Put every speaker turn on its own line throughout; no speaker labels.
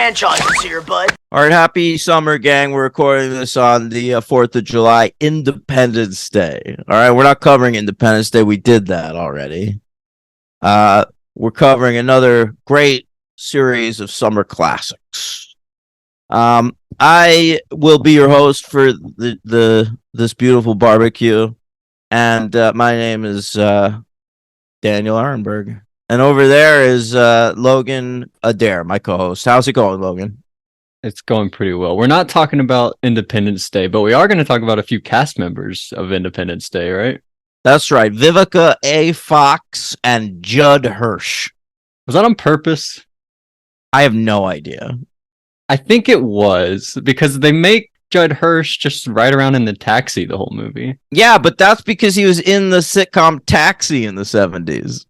franchises here, bud.
All right, happy summer, gang. We're recording this on the 4th of July, Independence Day. All right, we're not covering Independence Day. We did that already. We're covering another great series of summer classics. I will be your host for this beautiful barbecue, and my name is Daniel Arenberg. And over there is Logan Adair, my co-host. How's it going, Logan?
It's going pretty well. We're not talking about Independence Day, but we are going to talk about a few cast members of Independence Day, right?
That's right. Vivica A. Fox and Judd Hirsch.
Was that on purpose?
I have no idea.
I think it was, because they make Judd Hirsch just ride around in the taxi the whole movie.
Yeah, but that's because he was in the sitcom Taxi in the 70s.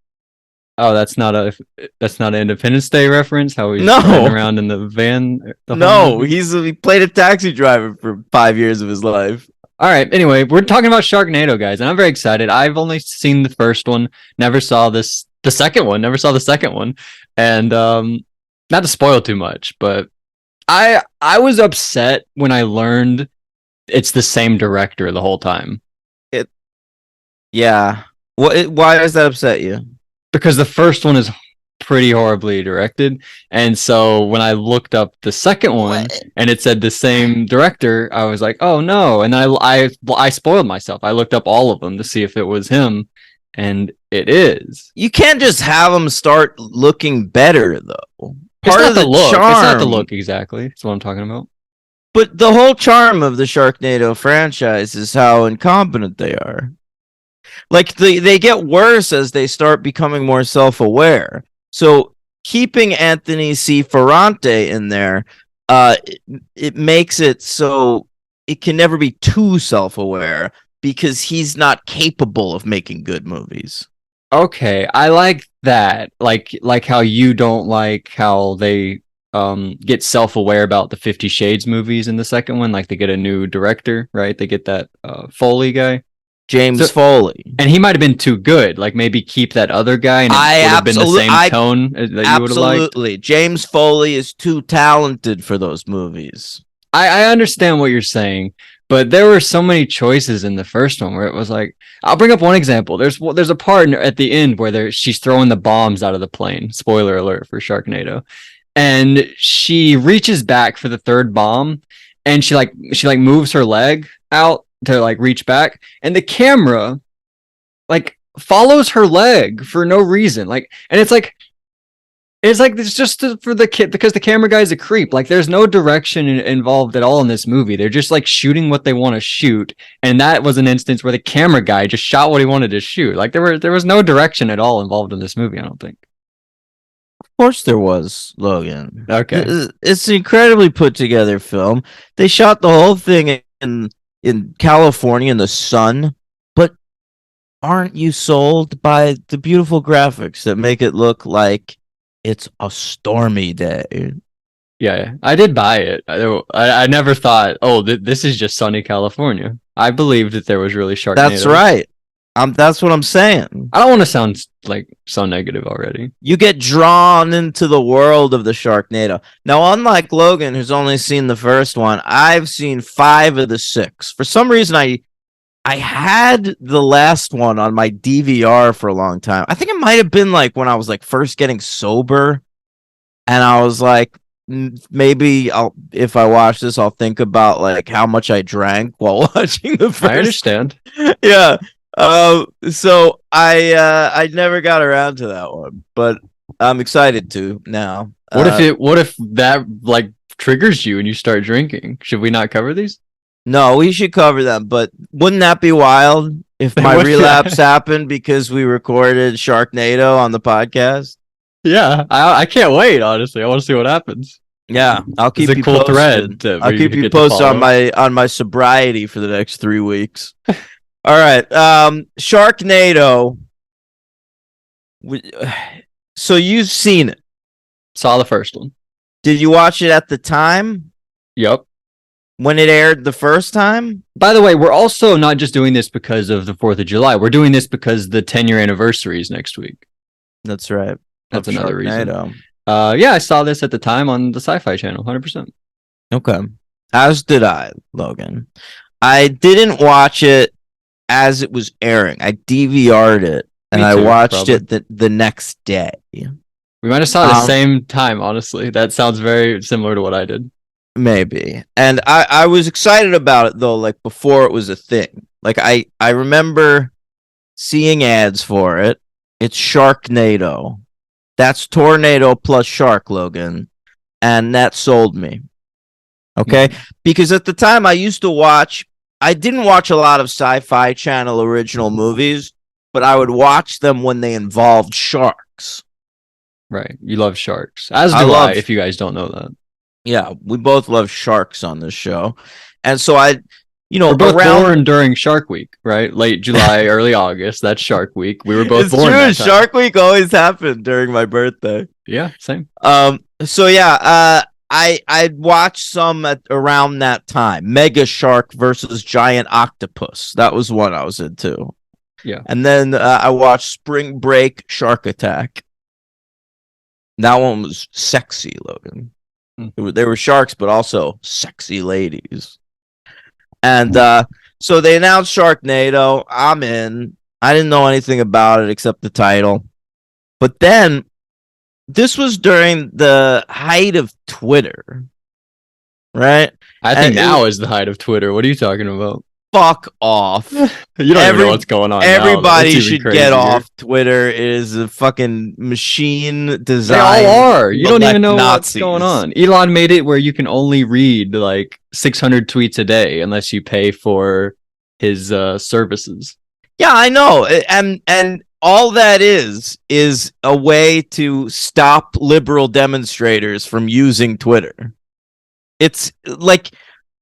Oh, that's not an Independence Day reference? How he's
No.
riding around in the van?
No, he played a taxi driver for 5 years of his life.
All right, anyway, we're talking about Sharknado, guys, and I'm very excited. I've only seen the first one, never saw the second one, and not to spoil too much, but I was upset when I learned it's the same director the whole time.
Yeah. Why does that upset you?
Because the first one is pretty horribly directed, and so when I looked up the second one and it said the same director, I was like, oh no. And I spoiled myself. I looked up all of them to see if it was him, and it is.
You can't just have them start looking better, though.
Part of the look. Charm, it's not the look exactly. That's what I'm talking about.
But the whole charm of the Sharknado franchise is how incompetent they are. Like, they get worse as they start becoming more self-aware. So keeping Anthony C. Ferrante in there, it makes it so it can never be too self-aware because he's not capable of making good movies.
Okay, I like that. Like how you don't like how they get self-aware about the 50 Shades movies in the second one. Like, they get a new director, right? They get that Foley guy.
James Foley.
And he might have been too good. Like, maybe keep that other guy and it would have been the same tone that you would have liked.
Absolutely. James Foley is too talented for those movies.
I understand what you're saying, but there were so many choices in the first one where it was like, I'll bring up one example. There's a part at the end where she's throwing the bombs out of the plane. Spoiler alert for Sharknado. And she reaches back for the third bomb, and she moves her leg out to like reach back, and the camera like follows her leg for no reason. Like, and it's just for the kid, because the camera guy's a creep. Like, there's no direction involved at all in this movie. They're just like shooting what they want to shoot, and that was an instance where the camera guy just shot what he wanted to shoot. Like, there was no direction at all involved in this movie, I don't think.
Of course there was, Logan.
Okay.
It's an incredibly put together film. They shot the whole thing in California in the sun, but aren't you sold by the beautiful graphics that make it look like it's a stormy day?
Yeah, I did buy it. I never thought, this is just sunny California. I believed that there was really Sharknado.
That's right. That's what I'm saying.
I don't want to sound like so negative already.
You get drawn into the world of the Sharknado. Now, unlike Logan, who's only seen the first one, I've seen 5 of the 6. For some reason, I had the last one on my DVR for a long time. I think it might have been like when I was like first getting sober, and I was like, maybe if I watch this, I'll think about like how much I drank while watching the first.
I understand.
Yeah. So I never got around to that one, but I'm excited to now.
What if that like triggers you and you start drinking? Should we not cover these?
No, we should cover them, but wouldn't that be wild if my relapse happened because we recorded Sharknado on the podcast?
Yeah, I can't wait, honestly. I want to see what happens.
Yeah, I'll keep you
cool
posted. I'll keep you posted on my sobriety for the next 3 weeks. All right, Sharknado. So you've seen it.
Saw the first one.
Did you watch it at the time?
Yep.
When it aired the first time?
By the way, we're also not just doing this because of the 4th of July. We're doing this because the 10-year anniversary is next week.
That's right.
That's another reason. Yeah, I saw this at the time on the Sci-Fi Channel, 100%.
Okay. As did I, Logan. I didn't watch it as it was airing. I DVR'd it and
Me
I
too,
watched
probably.
it the next day.
We might have saw it at the
Um,
same time, honestly. That sounds very similar to what I did.
maybe. And I was excited about it though, like before it was a thing. Like I remember seeing ads for it. It's Sharknado. That's tornado plus shark, Logan. And that sold me. Okay.
Mhm.
Because at the time I didn't watch a lot of Sci Fi Channel original movies, but I would watch them when they involved sharks.
Right. You love sharks. As
I
do I,
love,
if you guys don't know that.
yeah, we both love sharks on this show. And so
We're both
around,
born during Shark Week, right? Late July, early August. That's Shark Week. We were both
it's
born
true.
that time.
Shark Week always happened during my birthday.
Yeah, same.
So yeah, I watched some at around that time. Mega Shark versus Giant Octopus. That was one I was into.
Yeah.
And then I watched Spring Break Shark Attack. That one was sexy, Logan.
Mm.
They were sharks, but also sexy ladies. And so they announced Sharknado. I'm in. I didn't know anything about it except the title. But then this was during the height of Twitter, right?
I think
And
now is the height of Twitter. What are you talking about?
fuck off.
You don't even know what's going on now, though.
Everybody
It's even
should
crazier.
get off Twitter. It is a fucking machine
They
designed.
all are. You
to
don't even
elect
know
Nazis.
what's going on. Elon made it where you can only read like 600 tweets a day unless you pay for his services.
Yeah, I know. And all that is a way to stop liberal demonstrators from using Twitter. It's like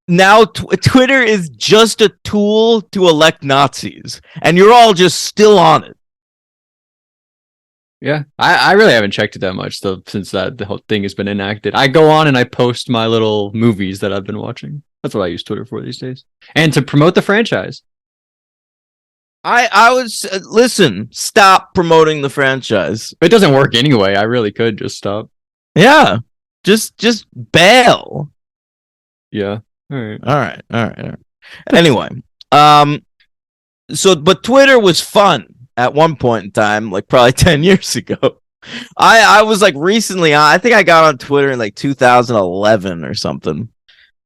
now Twitter is just a tool to elect Nazis, and you're all just still on it.
Yeah, I really haven't checked it that much though since the whole thing has been enacted. I go on and I post my little movies that I've been watching. That's what I use Twitter for these days, and to promote the franchise.
I was listen. Stop promoting the franchise.
It doesn't work anyway. I really could just stop.
Yeah, just bail.
Yeah. All right.
All right. Anyway, um, so but Twitter was fun at one point in time, like probably 10 years ago. I was like recently, I think I got on Twitter in like 2011 or something,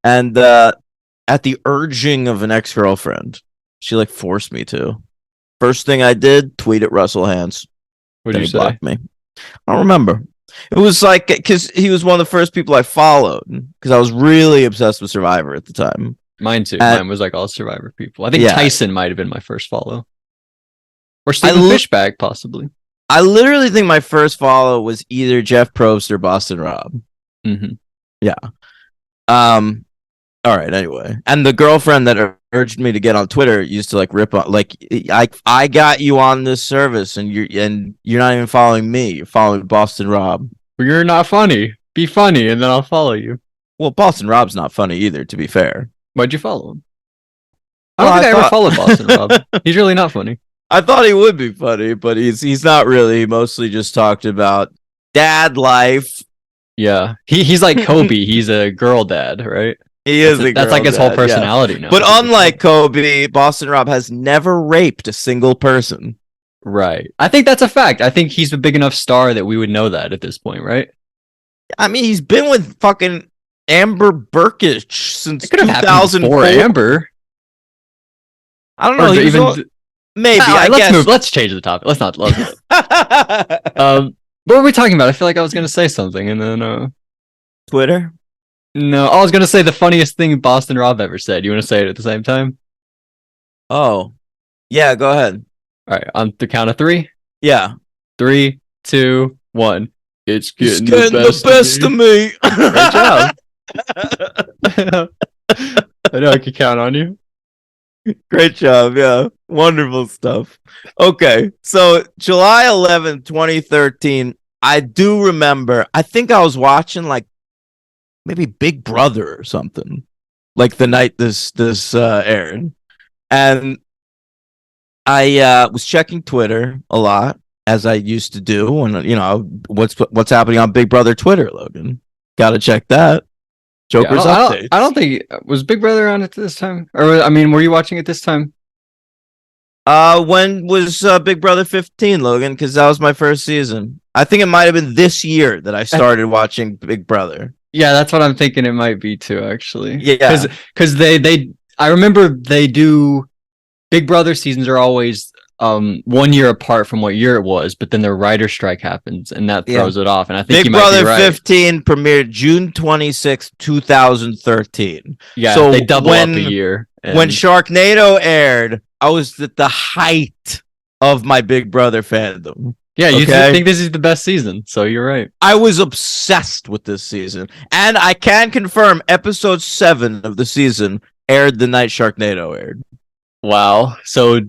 and at the urging of an ex girlfriend, she like forced me to. First thing I did, tweet at Russell Hantz.
What
Then
did you
he
say?
blocked me. I don't remember. It was like because he was one of the first people I followed because I was really obsessed with Survivor at the time.
Mine too.
And
Mine was like all Survivor people. I think
yeah,
Tyson might have been my first follow, or Stephen Fishbach possibly.
I literally think my first follow was either Jeff Probst or Boston Rob.
Mm-hmm.
Yeah. All right. Anyway, and the girlfriend that urged me to get on Twitter used to like rip on like I got you on this service and you're not even following me. You're following Boston Rob.
But you're not funny. Be funny, and then I'll follow you.
Well, Boston Rob's not funny either. To be fair,
Why'd you follow him? I don't think I ever followed Boston Rob. He's really not funny.
I thought he would be funny, but he's not really. He mostly just talked about dad life.
Yeah, he's like Kobe. He's a girl dad, right?
He is.
That's like his whole personality now.
But unlike Kobe, Boston Rob has never raped a single person.
Right. I think that's a fact. I think he's a big enough star that we would know that at this point, right?
I mean, he's been with fucking Amber Burkich since
It could have happened
2004.
before Amber.
I don't know. Maybe.
Let's move. Let's change the topic. Let's not. What were we talking about? I feel like I was going to say something, and then
Twitter.
No, I was going to say the funniest thing Boston Rob ever said. You want to say it at the same time?
Oh, yeah. Go ahead.
All right, on the count of three.
Yeah.
3, 2, 1. It's getting
the best of me.
Great job. I know I can count on you.
Great job. Yeah. Wonderful stuff. Okay. So July 11th, 2013. I do remember, I think I was watching like maybe Big Brother or something like the night this aired. And I was checking Twitter a lot. as I used to do. And what's happening on Big Brother Twitter, Logan. Got to check that.
Yeah,
Joker's updates.
I don't think was Big Brother on it this time, or I mean, were you watching it this time?
When was Big Brother 15, Logan? Because that was my first season. I think it might have been this year that I started watching Big Brother.
Yeah, that's what I'm thinking. It might be too, actually.
Yeah,
because I remember they do Big Brother seasons are always 1 year apart from what year it was, but then the writer strike happens and that throws it off. And I think
Big
you might
Brother
be right.
15 premiered June 26, 2013.
Yeah,
so
they double up a year.
When Sharknado aired, I was at the height of my Big Brother fandom.
Yeah, you think this is the best season, so you're right.
I was obsessed with this season, and I can confirm episode 7 of the season aired the night Sharknado aired.
Wow. So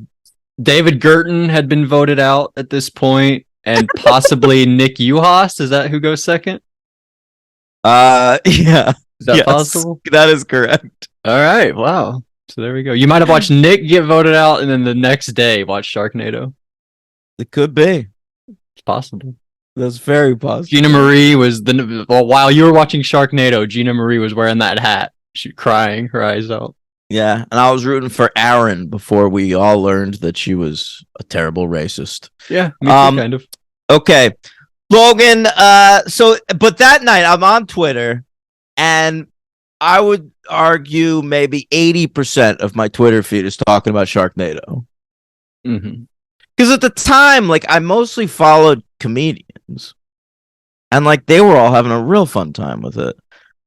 David Gurton had been voted out at this point, and possibly Nick Uhas. Is that who goes second?
Yeah.
Is that possible?
That is correct.
All right. Wow. So there we go. You might have watched Nick get voted out, and then the next day watch Sharknado.
It could be.
It's possible.
That's very possible.
Gina Marie was while you were watching Sharknado, Gina Marie was wearing that hat. She crying her eyes out.
Yeah, and I was rooting for Aaron before we all learned that she was a terrible racist.
Yeah, me too, kind of.
Okay, Logan. But that night I'm on Twitter, and I would argue maybe 80% of my Twitter feed is talking about Sharknado.
Mm-hmm.
Because at the time, like, I mostly followed comedians, and like they were all having a real fun time with it.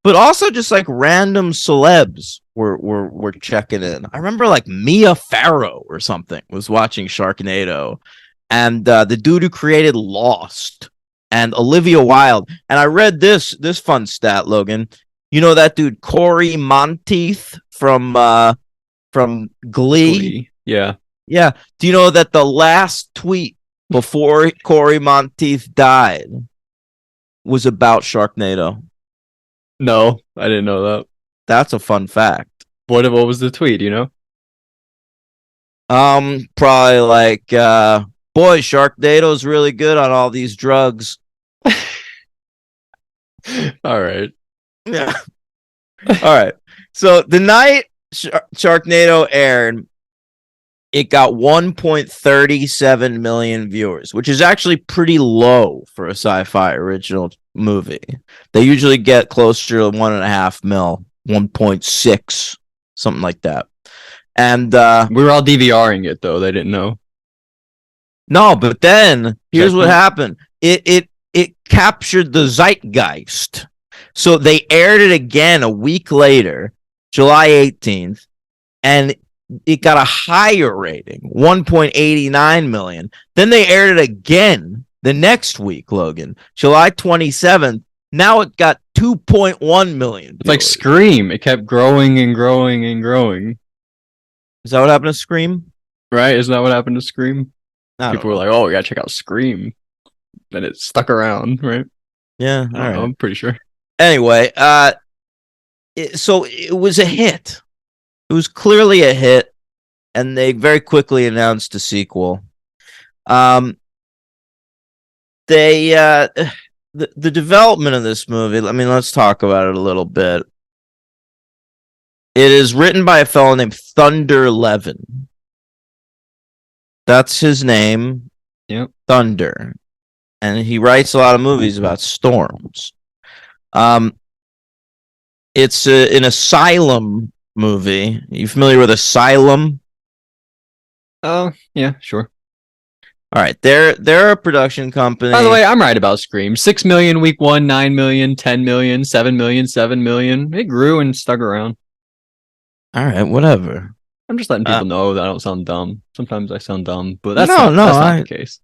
But also just like random celebs were checking in. I remember like Mia Farrow or something was watching Sharknado, and the dude who created Lost, and Olivia Wilde. And I read this fun stat, Logan. You know that dude Corey Monteith from Glee?
Yeah.
Yeah. Do you know that the last tweet before Corey Monteith died was about Sharknado?
No, I didn't know that.
That's a fun fact.
What was the tweet, you know?
Probably like, boy, Sharknado's really good on all these drugs.
All right.
Yeah. All right. So the night Sharknado aired, it got 1.37 million viewers, which is actually pretty low for a sci-fi original movie. They usually get closer to 1.5 mil, 1.6, something like that. And
we were all DVRing it though. They didn't know.
No, but then here's what happened. It captured the zeitgeist. So they aired it again a week later, July 18th, and it got a higher rating, 1.89 million. Then they aired it again the next week, Logan, July 27th. Now it got 2.1 million.
It's like Scream. It kept growing and growing and growing.
Is that what happened to Scream?
Right? Isn't that what happened to Scream? People were like, "Oh, we gotta check out Scream," and it stuck around, right?
Yeah, all right.
I'm pretty sure.
Anyway, so it was a hit. It was clearly a hit, and they very quickly announced a sequel. The development of this movie, I mean, let's talk about it a little bit. It is written by a fellow named Thunder Levin. That's his name.
Yep.
Thunder. And he writes a lot of movies about storms. It's an asylum movie. Are you familiar with Asylum?
Oh, yeah, sure.
All right, they're a production company.
By the way, I'm right about Scream. 6 million week 1, 9 million, 10 million, 7 million, 7 million. It grew and stuck around.
All right, whatever.
I'm just letting people know that I don't sound dumb. Sometimes I sound dumb, but that's not the case.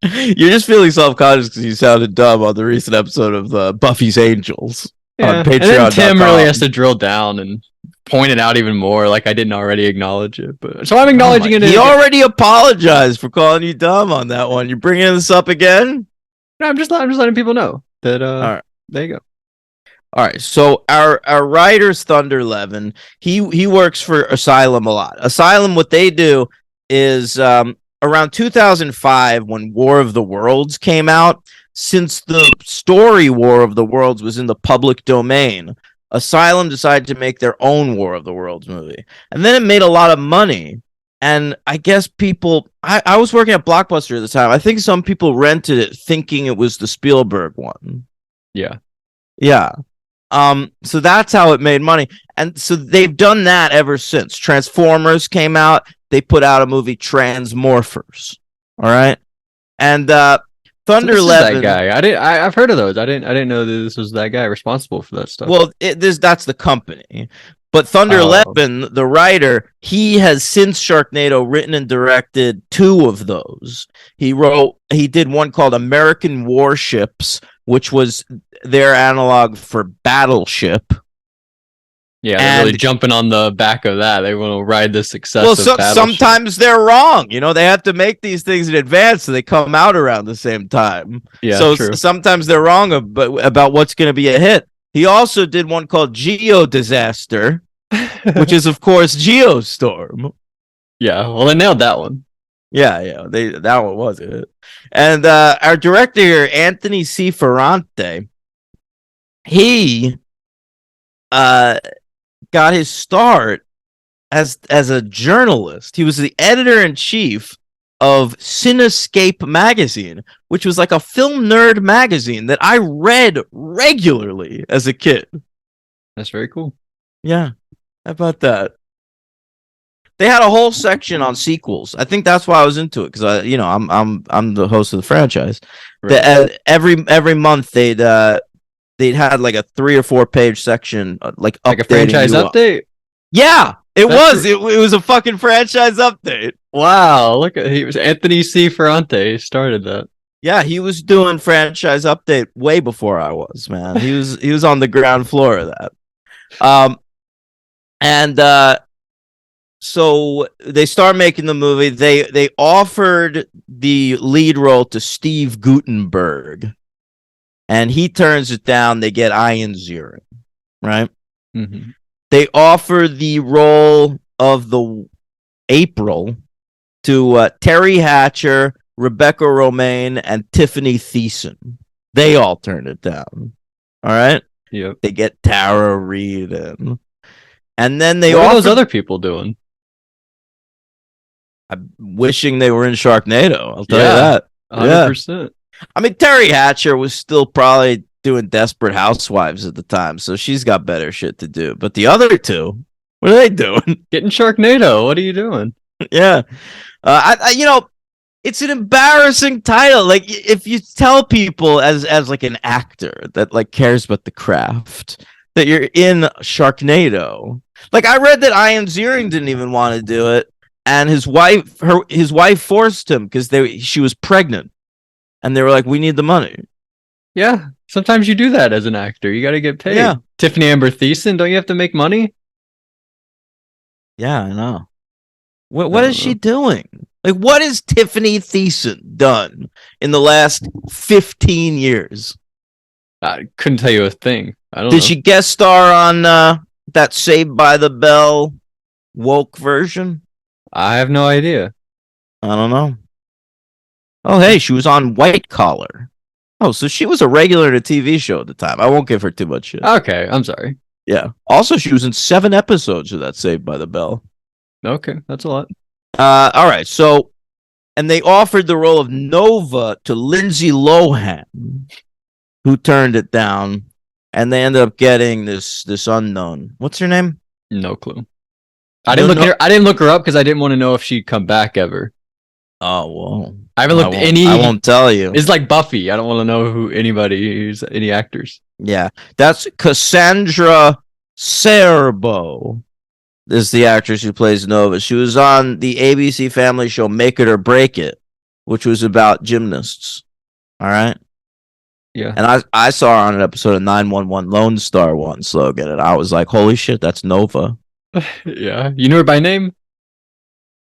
You're just feeling self-conscious because you sounded dumb on the recent episode of Buffy's Angels on Patreon.
And then Tim really has to drill down and point it out even more, like I didn't already acknowledge it. But so I'm acknowledging it.
He already apologized for calling you dumb on that one. You're bringing this up again?
No, I'm just letting people know that. All right, there you go.
All right, so our writer's Thunder Levin. He works for Asylum a lot. Asylum, what they do is around 2005 when War of the Worlds came out, since the story War of the Worlds was in the public domain, Asylum decided to make their own War of the Worlds movie. And then it made a lot of money. And I guess I was working at Blockbuster at the time. I think some people rented it thinking it was the Spielberg one.
Yeah.
Yeah. So that's how it made money. And so they've done that ever since. Transformers came out, they put out a movie Transmorphers. All right. And Thunder
So this is that
11
guy. I've heard of those. I didn't know that this was that guy responsible for that stuff.
Well, that's the company. But Thunder 11, the writer, he has since Sharknado written and directed 2 of those. He did one called American Warships, which was their analog for Battleship.
Yeah, they're really jumping on the back of that. They want to ride the success of Battleship.
Sometimes they're wrong. They have to make these things in advance so they come out around the same time.
Yeah,
so
true.
Sometimes they're wrong about what's going to be a hit. He also did one called Geodisaster, which is, of course, Geostorm.
Yeah, well, they nailed that one.
Yeah, that one was it. And our director here, Anthony C. Ferrante, he got his start as a journalist. He was the editor-in-chief of Cinescape magazine, which was like a film nerd magazine that I read regularly as a kid.
That's very cool.
Yeah. How about that? They had a whole section on sequels. I think that's why I was into it, because I'm the host of the franchise. Right. Every month they'd had like a 3 or 4 page section, like
a franchise update.
Yeah, it was a fucking franchise update.
Wow, look at he was Anthony C. Ferrante started that.
Yeah, he was doing franchise update way before I was, man. He was on the ground floor of that. So they start making the movie. They offered the lead role to Steve Guttenberg, and he turns it down. They get Ian Ziering, right?
Mm-hmm.
They offer the role of the April to Terry Hatcher, Rebecca Romaine, and Tiffany Thiessen. They all turn it down. All right?
Yep.
They get Tara Reid in. And then
what are those other people doing?
I'm wishing they were in Sharknado. I'll tell you that.
100%.
Yeah. I mean, Terry Hatcher was still probably doing Desperate Housewives at the time, so she's got better shit to do. But the other 2, what are they doing?
Getting Sharknado. What are you doing?
Yeah. It's an embarrassing title. Like, if you tell people as like an actor that like cares about the craft that you're in Sharknado. Like, I read that Ian Ziering didn't even want to do it, and his wife forced him because she was pregnant, and they were like, "We need the money."
Yeah, sometimes you do that as an actor. You got to get paid.
Yeah.
Tiffany Amber Thiessen, don't you have to make money?
Yeah, I know. What is she doing? Like, what has Tiffany Thiessen done in the last 15 years?
I couldn't tell you a thing. I don't know.
Did she guest star on that Saved by the Bell woke version?
I have no idea.
I don't know. Oh, hey, she was on White Collar. Oh, so she was a regular in a TV show at the time. I won't give her too much shit.
Okay, I'm sorry.
Yeah. Also, she was in 7 episodes of that Saved by the Bell.
Okay, that's a lot.
All right, so, and they offered the role of Nova to Lindsay Lohan, who turned it down, and they ended up getting this unknown. What's her name?
No clue. I didn't look her up because I didn't want to know if she'd come back ever.
Oh, well.
I haven't looked any.
I won't tell you.
It's like Buffy. I don't want to know who's any actors.
Yeah, that's Cassandra Serbo. This is the actress who plays Nova. She was on the ABC Family show Make It or Break It, which was about gymnasts. All right.
Yeah.
And I saw her on an episode of 911 Lone Star One slogan, and I was like, holy shit, that's Nova.
Yeah. You knew her by name?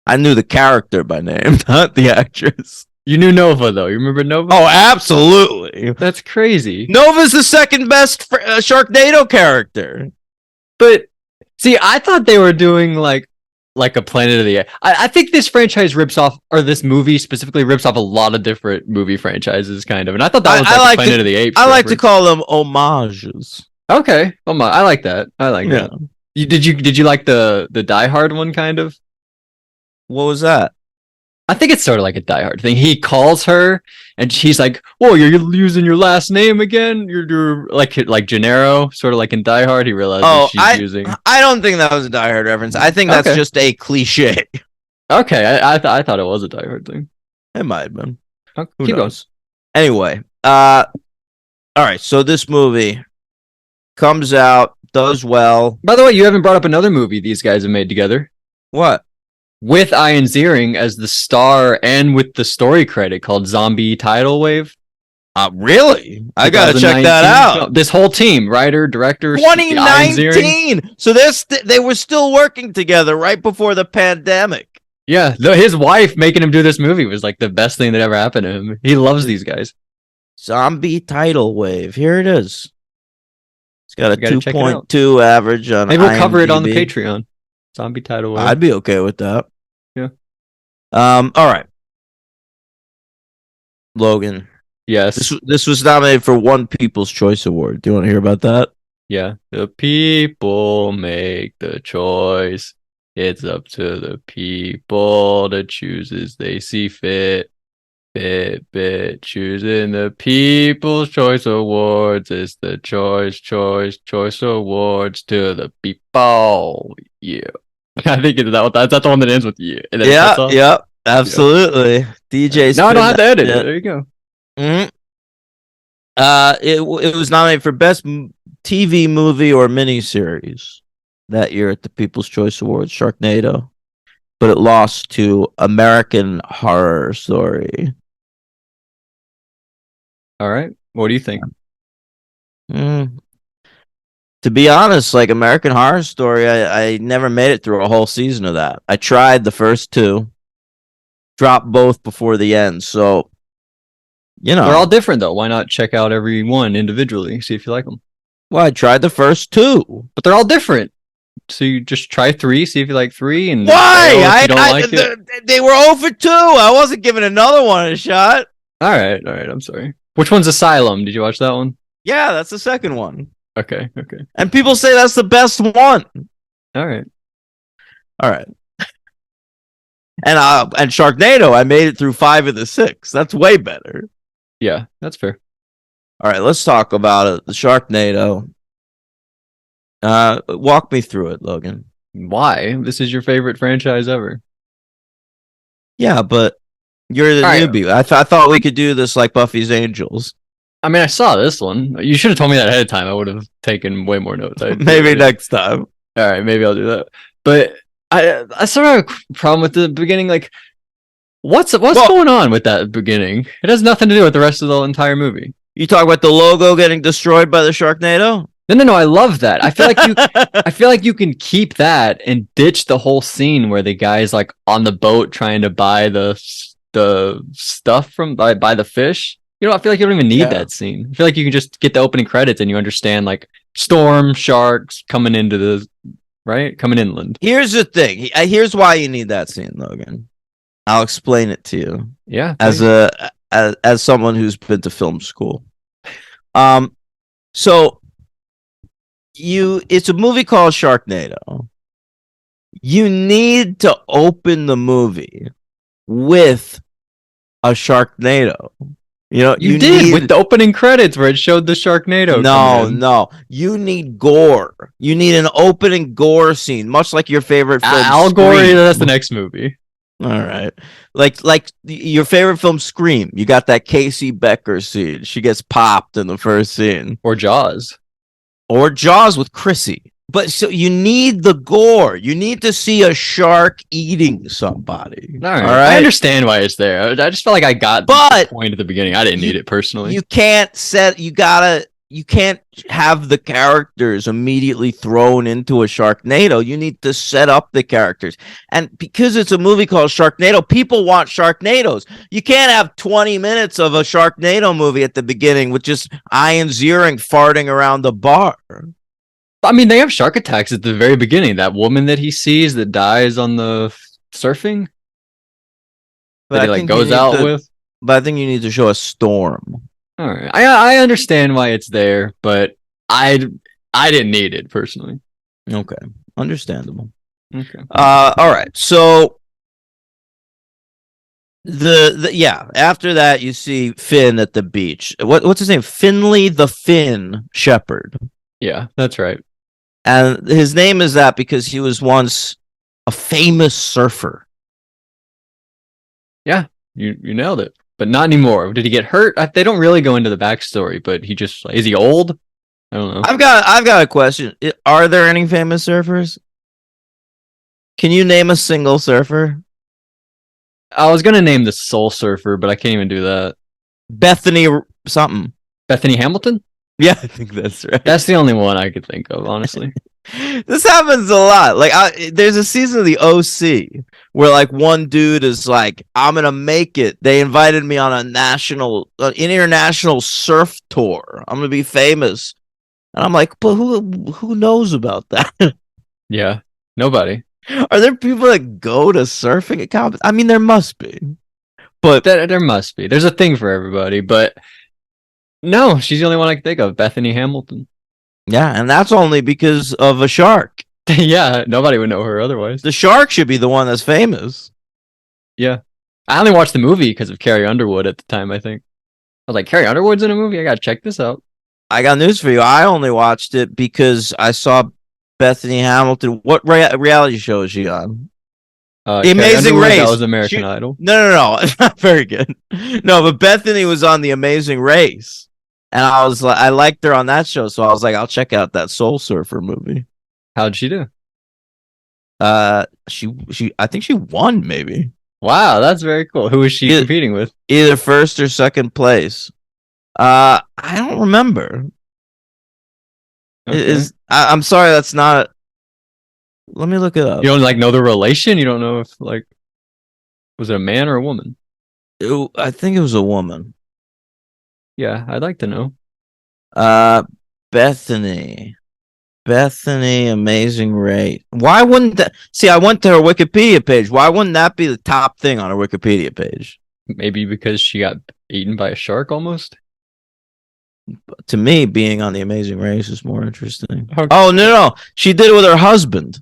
I knew the character by name, not the actress.
You knew Nova, though. You remember Nova?
Oh, absolutely.
That's crazy.
Nova's the second best Sharknado character.
But, see, I thought they were doing, like, like a Planet of the Apes. I think this franchise rips off, or this movie specifically rips off a lot of different movie franchises, kind of. And I thought that was like
I
a
like
Planet
to
of the Apes
I like to
reference.
call them homages.
Okay, well, I like that. I like
Yeah.
that. Did you like the Die Hard one, kind of?
What was that?
I think it's sort of like a Die Hard thing. He calls her, and she's like, "Whoa, you're using your last name again. You're like Gennaro, sort of like in Die Hard." He realizes
Oh,
she's using.
I don't think that was a Die Hard reference. I think that's
Okay,
just a cliche.
okay. I thought it was a Die Hard thing.
It might have been.
Okay,
Who
keep going.
knows? Anyway, all right. So this movie comes out, does well.
By the way, you haven't brought up another movie these guys have made together
What?
with Ian Ziering as the star and with the story credit called Zombie Tidal Wave.
Really? I gotta check that
2019.
out.
This whole team, writer, director, Ian Ziering.
2019. So they were still working together right before the pandemic.
Yeah, his wife making him do this movie was like the best thing that ever happened to him. He loves these guys.
Zombie Tidal Wave. Here it is. It's got a
gotta check it out.
2.2 average on
Maybe we'll cover it on the
IMDb.
Patreon. Zombie Tidal Wave.
I'd be okay with that.
Yeah.
All right. Logan.
Yes.
This was nominated for one People's Choice Award. Do you want to hear about that?
Yeah. The people make the choice. It's up to the people to choose as they see fit. Bit choosing the People's Choice Awards. It's the choice awards to the people. Yeah. I think that's the one that ends with yeah. And then
Yeah, absolutely. DJ.
No, I don't
spin
have to
that
edit it.
shit.
There you go.
Mhm. It was nominated for best TV movie or miniseries that year at the People's Choice Awards, Sharknado, but it lost to American Horror Story.
All right. What do you think?
Mm. To be honest, like American Horror Story, I never made it through a whole season of that. I tried the first two, dropped both before the end. So,
They're all different though. Why not check out every one individually, see if you like them?
well, I tried the first two.
But they're all different. So you just try 3, see if you like 3, and
Why?
if you don't like it.
They were over 2. I wasn't giving another one a shot.
All right. I'm sorry. Which one's Asylum? Did you watch that one?
Yeah, that's the second one.
Okay.
And people say that's the best one.
All right.
And Sharknado, I made it through 5 of the 6. That's way better.
Yeah, that's fair.
All right, let's talk about it. The Sharknado. Walk me through it, Logan.
Why? This is your favorite franchise ever.
Yeah, but you're the newbie. I thought we could do this like Buffy's Angels.
I mean, I saw this one. You should have told me that ahead of time. I would have taken way more notes.
Maybe next time.
All right, maybe I'll do that. But I sort of have a problem with the beginning. Like, what's going on with that beginning? It has nothing to do with the rest of the entire movie.
You talk about the logo getting destroyed by the Sharknado?
No. I love that. I feel like you can keep that and ditch the whole scene where the guy's like on the boat trying to buy the stuff from buy the fish. I feel like you don't even need that scene. I feel like you can just get the opening credits and you understand like storm, sharks coming inland.
Here's the thing. Here's why you need that scene, Logan. I'll explain it to you.
Yeah.
As someone who's been to film school. So it's a movie called Sharknado. You need to open the movie with a Sharknado. You did
with the opening credits where it showed the Sharknado.
No. You need gore. You need an opening gore scene, much like your favorite film.
Al Gore, that's the next movie.
All right. Like your favorite film, Scream. You got that Casey Becker scene. She gets popped in the first scene.
Or Jaws
with Chrissy. But so you need the gore. You need to see a shark eating somebody.
All right. I understand why it's there. I just felt like I got the point at the beginning. I didn't need it personally.
You can't have the characters immediately thrown into a Sharknado. You need to set up the characters. And because it's a movie called Sharknado, people want Sharknados. You can't have 20 minutes of a Sharknado movie at the beginning with just Ian Ziering farting around the bar.
I mean, they have shark attacks at the very beginning. That woman that he sees that dies on the surfing
But
that
I
he like
think you
goes
need
out
to.
with.
But I think you need to show a storm.
All right, I understand why it's there, but I I didn't need it personally.
Okay, understandable.
Okay.
All right. So the yeah. After that, you see Finn at the beach. What's his name? Finley the Finn Shepherd,
Yeah, that's right.
and his name is that because he was once a famous surfer.
Yeah, you nailed it. But not anymore. Did he get hurt? They don't really go into the backstory, but he just is he old? I don't know.
I've got a question. Are there any famous surfers? Can you name a single surfer?
I was gonna name the Soul Surfer, but I can't even do that.
Bethany something.
Bethany Hamilton?
Yeah, I think that's right.
That's the only one I could think of, honestly.
This happens a lot. Like, there's a season of the OC where like one dude is like, "I'm gonna make it." They invited me on a international surf tour. I'm gonna be famous, and I'm like, "But who knows about that?"
Yeah, nobody.
Are there people that go to surfing at competitions? I mean, there must be, but
There must be. There's a thing for everybody, but no, she's the only one I can think of. Bethany Hamilton.
yeah, and that's only because of a shark.
Yeah, nobody would know her otherwise.
The shark should be the one that's famous.
Yeah. I only watched the movie because of Carrie Underwood at the time, I think. I was like, Carrie Underwood's in a movie? I gotta check this out.
I got news for you. I only watched it because I saw Bethany Hamilton. What reality show is she on? The
Carrie
Amazing
Underwood,
Race.
that was American Idol.
No. It's not very good. No, but Bethany was on The Amazing Race. And I was like, I liked her on that show. So I was like, I'll check out that Soul Surfer movie.
How'd she do?
I think she won maybe.
Wow, that's very cool. Who was she competing with?
Either first or second place. I don't remember.
Okay.
I'm sorry, that's not. Let me look it up.
You don't like know the relation? You don't know if like was it a man or a woman?
I think it was a woman.
Yeah, I'd like to know.
Uh, Bethany. Bethany, Amazing Race. Why wouldn't that? See, I went to her Wikipedia page. Why wouldn't that be the top thing on her Wikipedia page?
Maybe because she got eaten by a shark almost.
To me, being on the Amazing Race is more interesting.
Okay.
Oh no, she did it with her husband,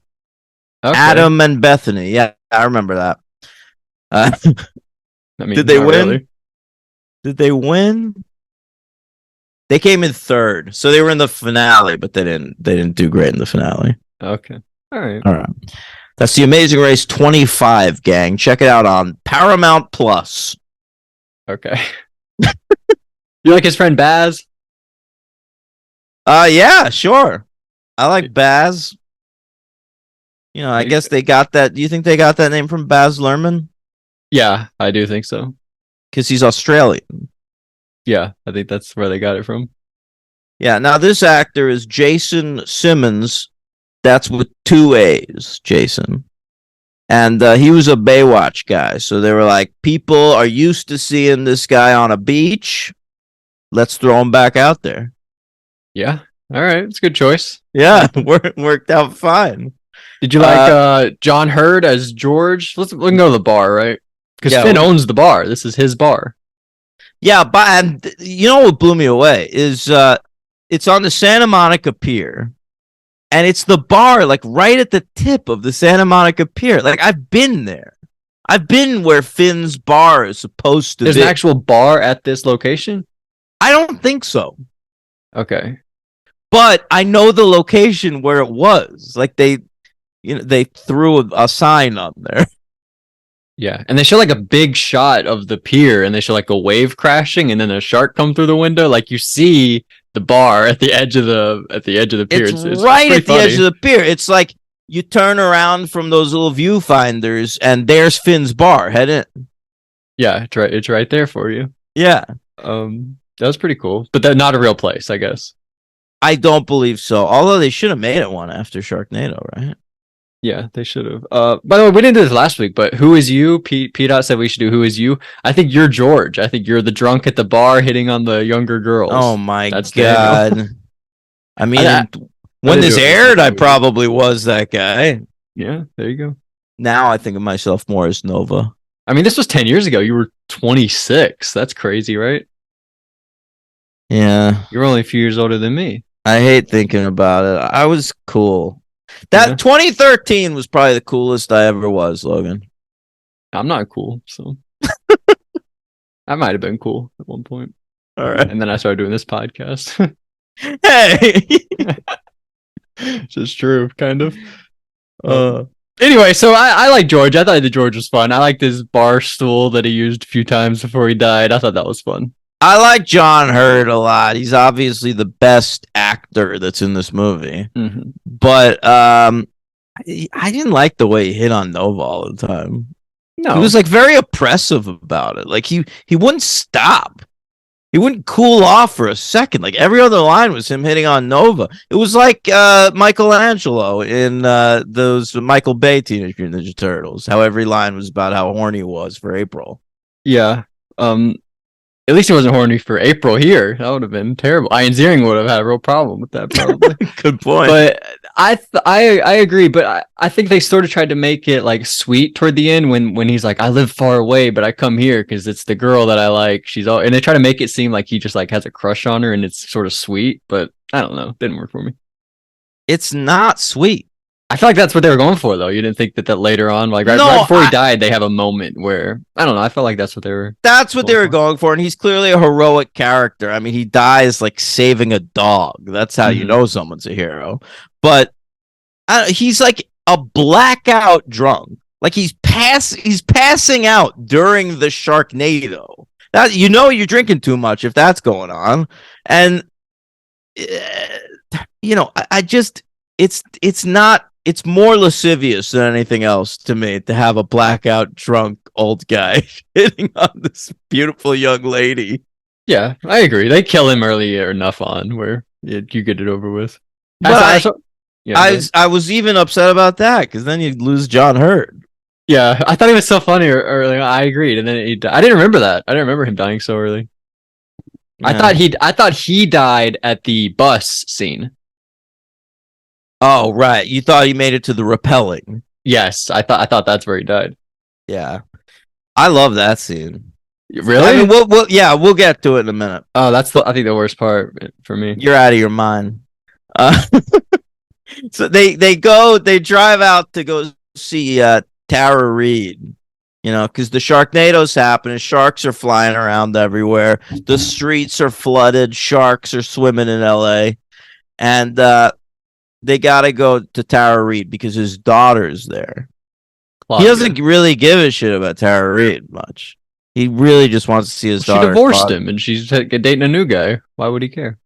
Okay.
Adam and Bethany. Yeah, I remember that.
I mean,
did they
not
win?
really.
Did they win? They came in third, so they were in the finale, but they didn't do great in the finale.
Okay. All right.
All right. That's the Amazing Race 25, gang. Check it out on Paramount Plus.
Okay. You like his friend Baz?
Yeah, sure. I like Baz. You know, I guess they got that. Do you think they got that name from Baz Luhrmann?
Yeah, I do think so.
Because he's Australian.
Yeah, I think that's where they got it from.
Yeah, now this actor is Jason Simmons. That's with 2 A's, Jason. And he was a Baywatch guy. So they were like, people are used to seeing this guy on a beach. Let's throw him back out there.
Yeah. All right. It's a good choice.
Yeah, worked out fine.
Did you like John Hurd as George? We can go to the bar, right? Because Finn owns the bar. This is his bar. Yeah,
but and you know what blew me away is it's on the Santa Monica Pier, and it's the bar like right at the tip of the Santa Monica Pier. Like I've been there. I've been where Finn's bar is supposed to be.
There's an actual bar at this location?
I don't think so.
Okay.
But I know the location where it was. Like they threw a sign on there.
Yeah, and they show like a big shot of the pier, and they show like a wave crashing, and then a shark come through the window. Like you see the bar at the edge of the pier.
It's right at the edge of the pier. It's like you turn around from those little viewfinders, and there's Finn's bar. Head in.
Yeah, it's right there for you.
Yeah.
That was pretty cool, but that's not a real place, I guess.
I don't believe so. Although they should have made it one after Sharknado, right?
Yeah, they should have. By the way, we didn't do this last week, but who is you? P-Dot said we should do who is you. I think you're George. I think you're the drunk at the bar hitting on the younger girls.
Oh my God. I mean, When
did
this
do it
aired, I
recently.
probably was that guy.
Yeah, there you go.
Now I think of myself more as Nova.
I mean, this was 10 years ago. You were 26. That's crazy, right?
Yeah,
You're only a few years older than me.
I hate thinking about it. I was cool.
Yeah.
That 2013 was probably the coolest I ever was, Logan.
I'm not cool, so I might have been cool at one point.
All right.
And then I started doing this podcast.
Hey.
Which is true, kind of.
uh,
Anyway, so I like George. I thought the George was fun. I liked his bar stool that he used a few times before he died. I thought that was fun.
I like John Hurt a lot. He's obviously the best actor that's in this movie.
Mm-hmm.
But I didn't like the way he hit on Nova all the time.
No,
He was like very oppressive about it. Like he wouldn't stop. He wouldn't cool off for a second. Like every other line was him hitting on Nova. It was like Michelangelo in those Michael Bay Teenage Mutant Ninja Turtles. How every line was about how horny he was for April.
yeah. At least he wasn't horny for April here. That would have been terrible. Ian Ziering would have had a real problem with that, probably.
Good point.
But I agree. But I think they sort of tried to make it like sweet toward the end when he's like, I live far away, but I come here because it's the girl that I like. She's all, and they try to make it seem like he just like has a crush on her, and it's sort of sweet. But I don't know, it didn't work for me.
It's not sweet.
I feel like that's what they were going for, though. You didn't think that later on, like right before he died, they have a moment where I don't know. I felt like that's what they were.
That's what they were going for, and he's clearly a heroic character. I mean, he dies like saving a dog. That's how you know someone's a hero. But he's like a blackout drunk. Like he's passing out during the Sharknado. That you're drinking too much if that's going on, and I just it's not. It's more lascivious than anything else to me to have a blackout drunk old guy hitting on this beautiful young lady.
Yeah, I agree. They kill him early enough on where you get it over with.
But I was even upset about that because then you'd lose John Hurt.
Yeah, I thought he was so funny early. I agreed, and then I didn't remember that. I didn't remember him dying so early. Yeah. I thought he died at the bus scene.
Oh, right. You thought he made it to the rappelling.
Yes, I thought that's where he died.
Yeah. I love that scene.
Really?
I mean, we'll get to it in a minute.
Oh, I think the worst part for me.
You're out of your mind. So they drive out to go see Tara Reid, because the Sharknado's happening. Sharks are flying around everywhere. The streets are flooded. Sharks are swimming in LA. And they got to go to Tara Reid because his daughter's there. Claudia. He doesn't really give a shit about Tara Reid much. He really just wants to see his daughter.
She divorced him and she's dating a new guy. Why would he care?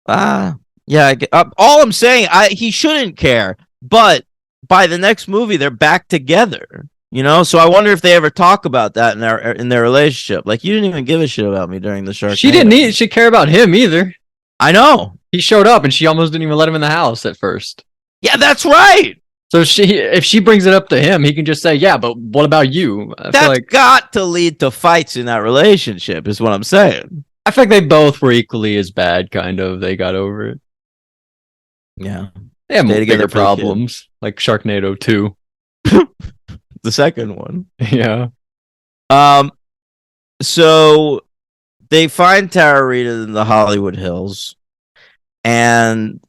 Yeah. All I'm saying, he shouldn't care. But by the next movie, they're back together. So I wonder if they ever talk about that in their relationship. Like, you didn't even give a shit about me during the Sharknado.
She didn't care about him either.
I know.
He showed up and she almost didn't even let him in the house at first.
Yeah, that's right.
So if she brings it up to him, he can just say, yeah, but what about you?
That's got to lead to fights in that relationship is what I'm saying.
I feel like they both were equally as bad, kind of. They got over it.
Yeah.
They have more bigger problems, like Sharknado 2.
The second one.
Yeah.
So they find Tara Reid in the Hollywood Hills, and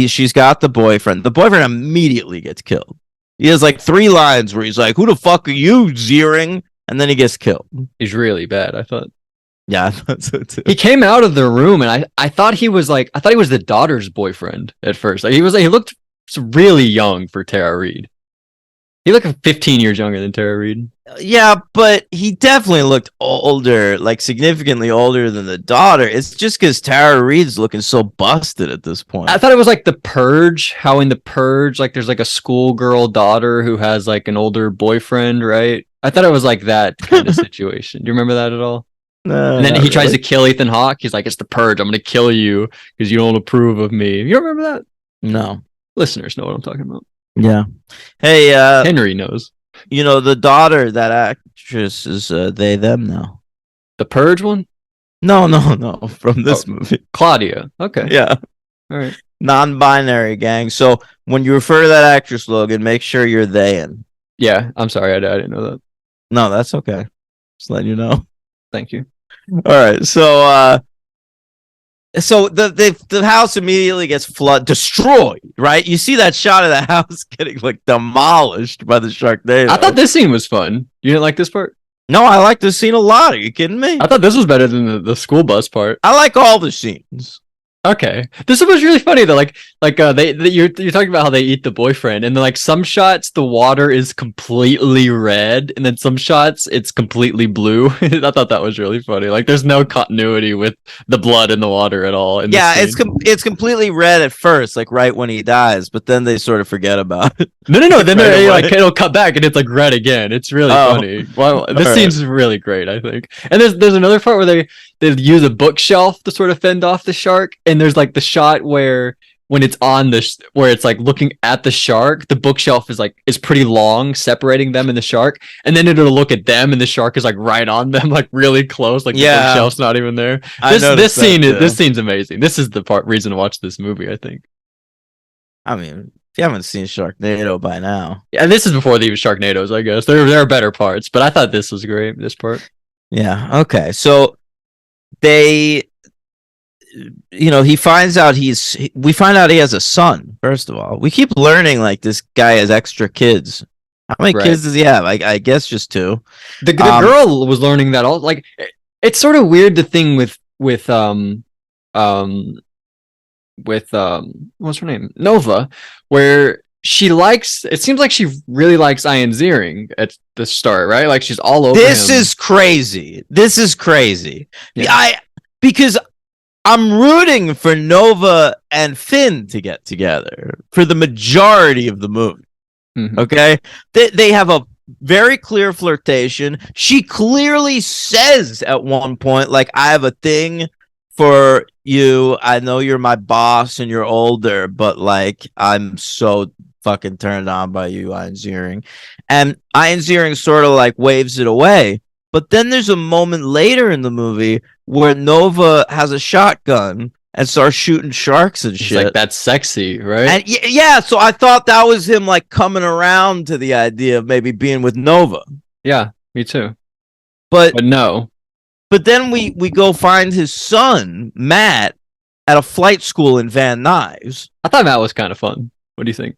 she's got the boyfriend. The boyfriend immediately gets killed. He has like 3 lines where he's like, "Who the fuck are you, Ziering?" And then he gets killed.
He's really bad, I thought.
Yeah, I thought so too.
He came out of the room, and I thought he was the daughter's boyfriend at first. Like, he looked really young for Tara Reid. He looked 15 years younger than Tara Reid.
Yeah, but he definitely looked older, like significantly older than the daughter. It's just because Tara Reid's looking so busted at this point.
I thought it was like The Purge, how in The Purge, like there's like a schoolgirl daughter who has like an older boyfriend, right? I thought it was like that kind of situation. Do you remember that at all?
No,
and then he tries to kill Ethan Hawke. He's like, "It's the Purge. I'm going to kill you because you don't approve of me." You don't remember that?
No.
Listeners know what I'm talking about.
Yeah. Hey,
Henry knows.
The daughter, that actress is they, them now.
The Purge one?
No. From this movie.
Claudia. Okay.
Yeah.
All right.
Non-binary gang. So when you refer to that actress, Logan, make sure you're they-in.
Yeah, I'm sorry. I didn't know that.
No, that's okay. Just letting you know.
Thank you.
All right. So the house immediately gets destroyed, right? You see that shot of the house getting like demolished by the Sharknado.
I thought this scene was fun. You didn't like this part?
No, I like this scene a lot. Are you kidding me?
I thought this was better than the school bus part.
I like all the scenes.
Okay, this was really funny though. You're talking about how they eat the boyfriend, and then like some shots the water is completely red, and then some shots it's completely blue. I thought that was really funny. Like there's no continuity with the blood in the water at all. In
Yeah,
this scene.
it's completely red at first, like right when he dies, but then they sort of forget about it.
No. Then
Right
like
away.
it'll cut back and it's like red again. It's really funny. Well, this
All right.
scene's really great, I think. And there's another part where they use a bookshelf to sort of fend off the shark, and there's like the shot where when it's on where it's like looking at the shark, the bookshelf is pretty long, separating them and the shark, and then it'll look at them and the shark is like right on them, like really close, like the bookshelf's not even there. This scene's amazing. This is the reason to watch this movie, I think.
I mean, if you haven't seen Sharknado by now.
Yeah, and this is before the even Sharknadoes, I guess. There are better parts, but I thought this was great, this part.
Yeah, okay. So we find out he has a son. First of all, we keep learning like this guy has extra kids. How many kids does he have? I guess just 2.
The girl was learning that all, like, it's sort of weird, the thing with what's her name, Nova, where it seems like she really likes Ian Ziering at the start, right? Like she's all over
this
him.
is crazy.
Yeah.
Because I'm rooting for Nova and Finn to get together for the majority of the movie.
Mm-hmm.
Okay, they have a very clear flirtation. She clearly says at one point, like, I have a thing for you. I know you're my boss and you're older, but like, I'm so fucking turned on by you, Ian Ziering. And Ian Ziering sort of like waves it away. But then there's a moment later in the movie where Nova has a shotgun and starts shooting sharks and shit.
Like, that's sexy, right?
And yeah, so I thought that was him like coming around to the idea of maybe being with Nova.
Yeah, me too.
But
no.
But then we go find his son, Matt, at a flight school in Van Nuys.
I thought Matt was kind of fun. What do you think?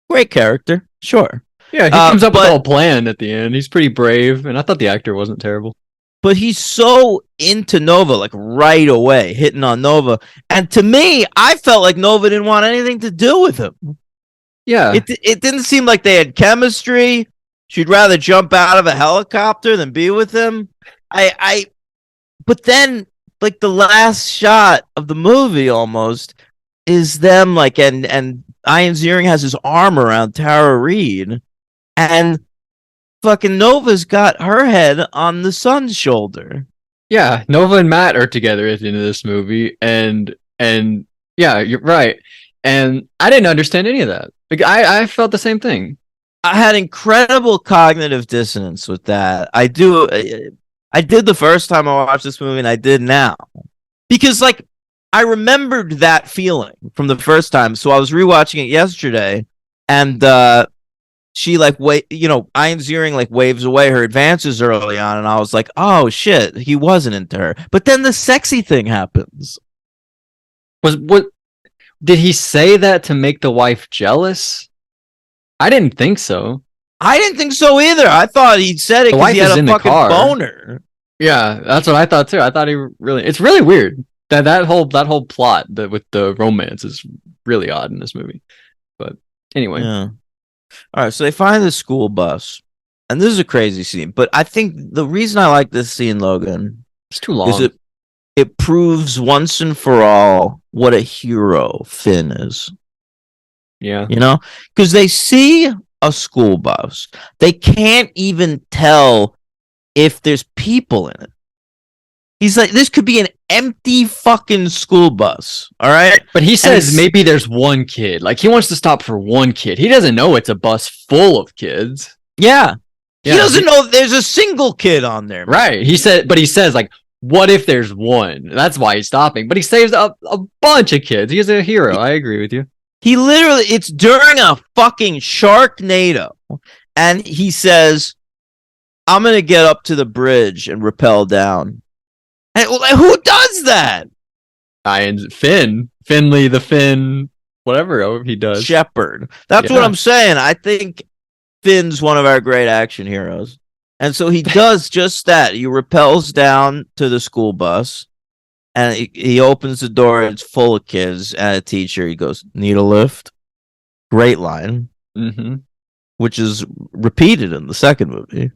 Great character, sure.
Yeah, he comes up with a whole plan at the end. He's pretty brave, and I thought the actor wasn't terrible.
But he's so into Nova, like right away, hitting on Nova. And to me, I felt like Nova didn't want anything to do with him.
Yeah.
It didn't seem like they had chemistry. She'd rather jump out of a helicopter than be with him. But then, like, the last shot of the movie almost is them, like, and Ian Ziering has his arm around Tara Reid, and fucking Nova's got her head on the son's shoulder.
Yeah, Nova and Matt are together at the end of this movie, and yeah, you're right. And I didn't understand any of that. Like, I felt the same thing.
I had incredible cognitive dissonance with that. I did the first time I watched this movie, and I did now. Because, like, I remembered that feeling from the first time, so I was rewatching it yesterday, and she, like, Ian Ziering, like, waves away her advances early on, and I was like, oh, shit, he wasn't into her. But then the sexy thing happens.
Did he say that to make the wife jealous? I didn't think so.
I didn't think so either. I thought he said it because he had a fucking boner.
Yeah, that's what I thought too. I thought it's really weird that whole plot with the romance is really odd in this movie. But anyway.
Yeah. All right, so they find the school bus, and this is a crazy scene. But I think the reason I like this scene, Logan,
it's too long.
Is it proves once and for all what a hero Finn is.
Yeah,
because they see a school bus, they can't even tell if there's people in it. He's like, this could be an empty fucking school bus, all right?
But he says maybe there's one kid. Like, he wants to stop for one kid. He doesn't know it's a bus full of kids.
Yeah. He doesn't know there's a single kid on there.
Right. He says, like, What if there's one? That's why he's stopping. But he saves a bunch of kids. He is a hero. I agree with you.
He literally, it's during a fucking Sharknado. And he says, I'm going to get up to the bridge and rappel down. And, who does that?
Finley the Finn, whatever he does.
Shepherd. That's what I'm saying. I think Finn's one of our great action heroes. And so he does just that. He rappels down to the school bus and he opens the door. And it's full of kids and a teacher. He goes, need a lift? Great line.
Mm-hmm.
Which is repeated in the second movie.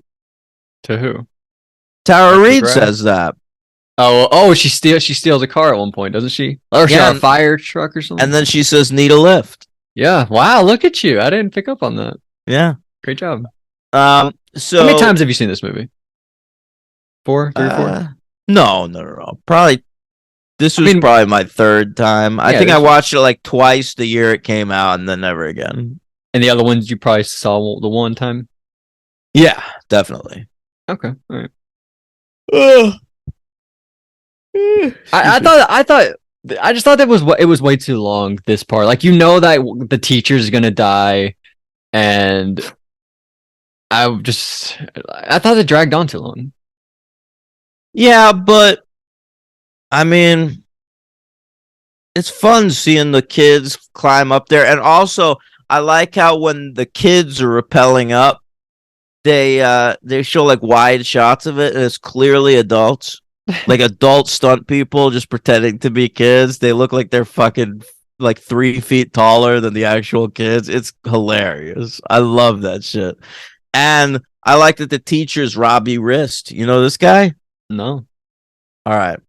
To who?
Tara Reid says that.
Oh, she steals a car at one point, doesn't she? Or she a fire truck or something.
And then she says, need a lift.
Yeah. Wow, look at you. I didn't pick up on that.
Yeah.
Great job.
So
how many times have you seen this movie? 4? 3 or 4?
No. Probably this was probably my third time. I think I watched it like twice the year it came out and then never again.
And the other ones you probably saw the one time?
Yeah, definitely.
Okay. All right. I just thought that it was way too long, this part. Like, you know that the teacher's gonna die, and I thought it dragged on too long.
Yeah, but I mean, it's fun seeing the kids climb up there, and also I like how when the kids are rappelling up, they show like wide shots of it, and it's clearly adults, like adult stunt people just pretending to be kids. They look like they're fucking like 3 feet taller than the actual kids. It's hilarious. I love that shit, and I like that the teacher's Robbie Wrist. You know this guy?
No.
All right.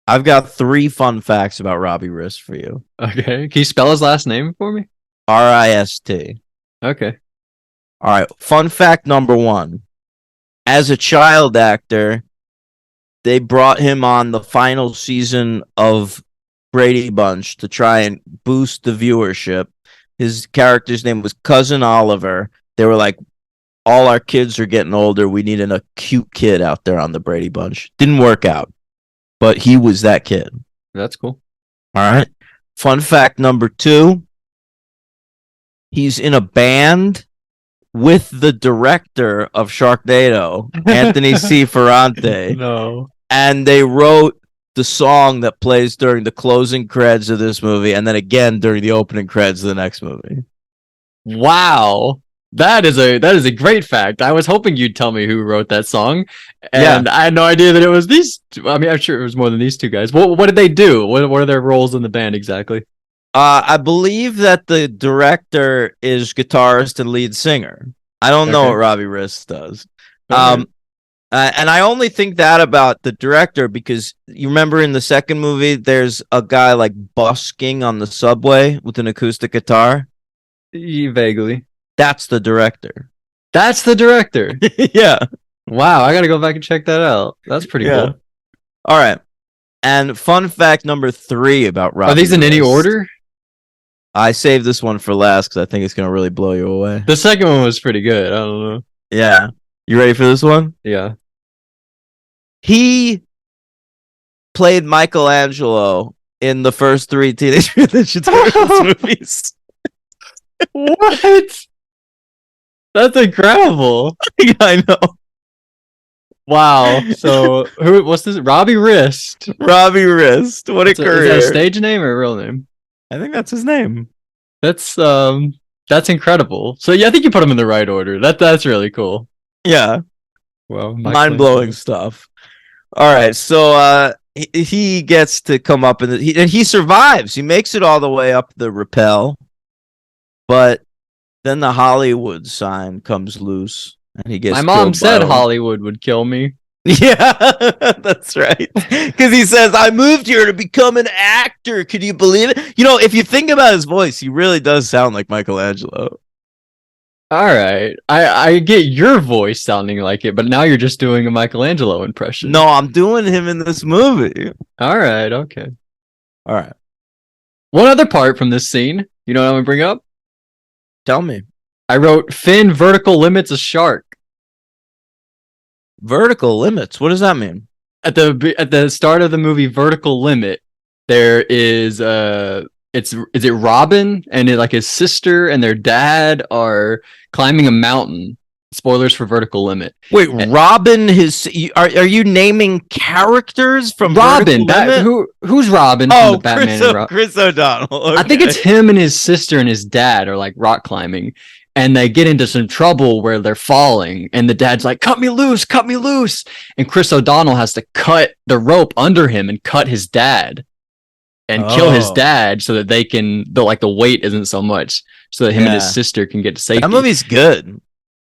I've got 3 fun facts about Robbie Wrist for you.
Okay. Can you spell his last name for me?
Rist.
Okay.
All right. Fun fact number 1. As a child actor, they brought him on the final season of Brady Bunch to try and boost the viewership. His character's name was Cousin Oliver. They were like, all our kids are getting older. We need a cute kid out there on the Brady Bunch. Didn't work out, but he was that kid.
That's cool.
All right. Fun fact number 2. He's in a band with the director of Sharknado, Anthony C. Ferrante.
No.
And they wrote the song that plays during the closing credits of this movie and then again during the opening credits of the next movie.
Wow. That is a great fact. I was hoping you'd tell me who wrote that song, and I had no idea that it was these. I mean, I'm sure it was more than these 2 guys. What did they do? What are their roles in the band exactly?
I believe that the director is guitarist and lead singer. I don't know what Robbie Wrist does. And I only think that about the director because you remember in the second movie, there's a guy like busking on the subway with an acoustic guitar.
Vaguely.
That's the director.
That's the director.
Yeah.
Wow, I got to go back and check that out. That's pretty cool.
All right. And fun fact number 3 about Robbie.
Are these in any order?
I saved this one for last because I think it's going to really blow you away.
The second one was pretty good. I don't know.
Yeah. You ready for this one?
Yeah.
He played Michelangelo in the first 3 Teenage Mutant Ninja Turtles movies.
What? That's incredible.
I know.
Wow. So what's this? Robbie Wrist.
Robbie Wrist. What a career.
Is that a stage name or a real name?
I think that's his name.
That's incredible. So yeah, I think you put him in the right order. That's really cool.
Yeah.
Well,
mind-blowing stuff. All right. So he gets to come up and he survives. He makes it all the way up the rappel. But then the Hollywood sign comes loose and he gets
My mom said Hollywood would kill me.
Yeah, that's right. Because he says, I moved here to become an actor. Could you believe it? You know, if you think about his voice, he really does sound like Michelangelo.
All right. I get your voice sounding like it, but now you're just doing a Michelangelo impression.
No, I'm doing him in this movie.
All right. Okay.
All right.
One other part from this scene, you know what I'm going to bring up?
Tell me.
I wrote, Finn vertical limits a shark.
Vertical limits? What does that mean?
at the start of the movie Vertical Limit, there is is it Robin and like his sister and their dad are climbing a mountain. Spoilers for Vertical Limit.
Wait, Robin, are you naming characters from
Robin?
Vertical Limit?
Who's Robin from the Batman?
Chris O'Donnell. Okay.
I think it's him and his sister and his dad are like rock climbing, and they get into some trouble where they're falling, and the dad's like, cut me loose, and Chris O'Donnell has to cut the rope under him and cut his dad and kill his dad so that the weight isn't so much, so that him and his sister can get to safety.
That movie's good.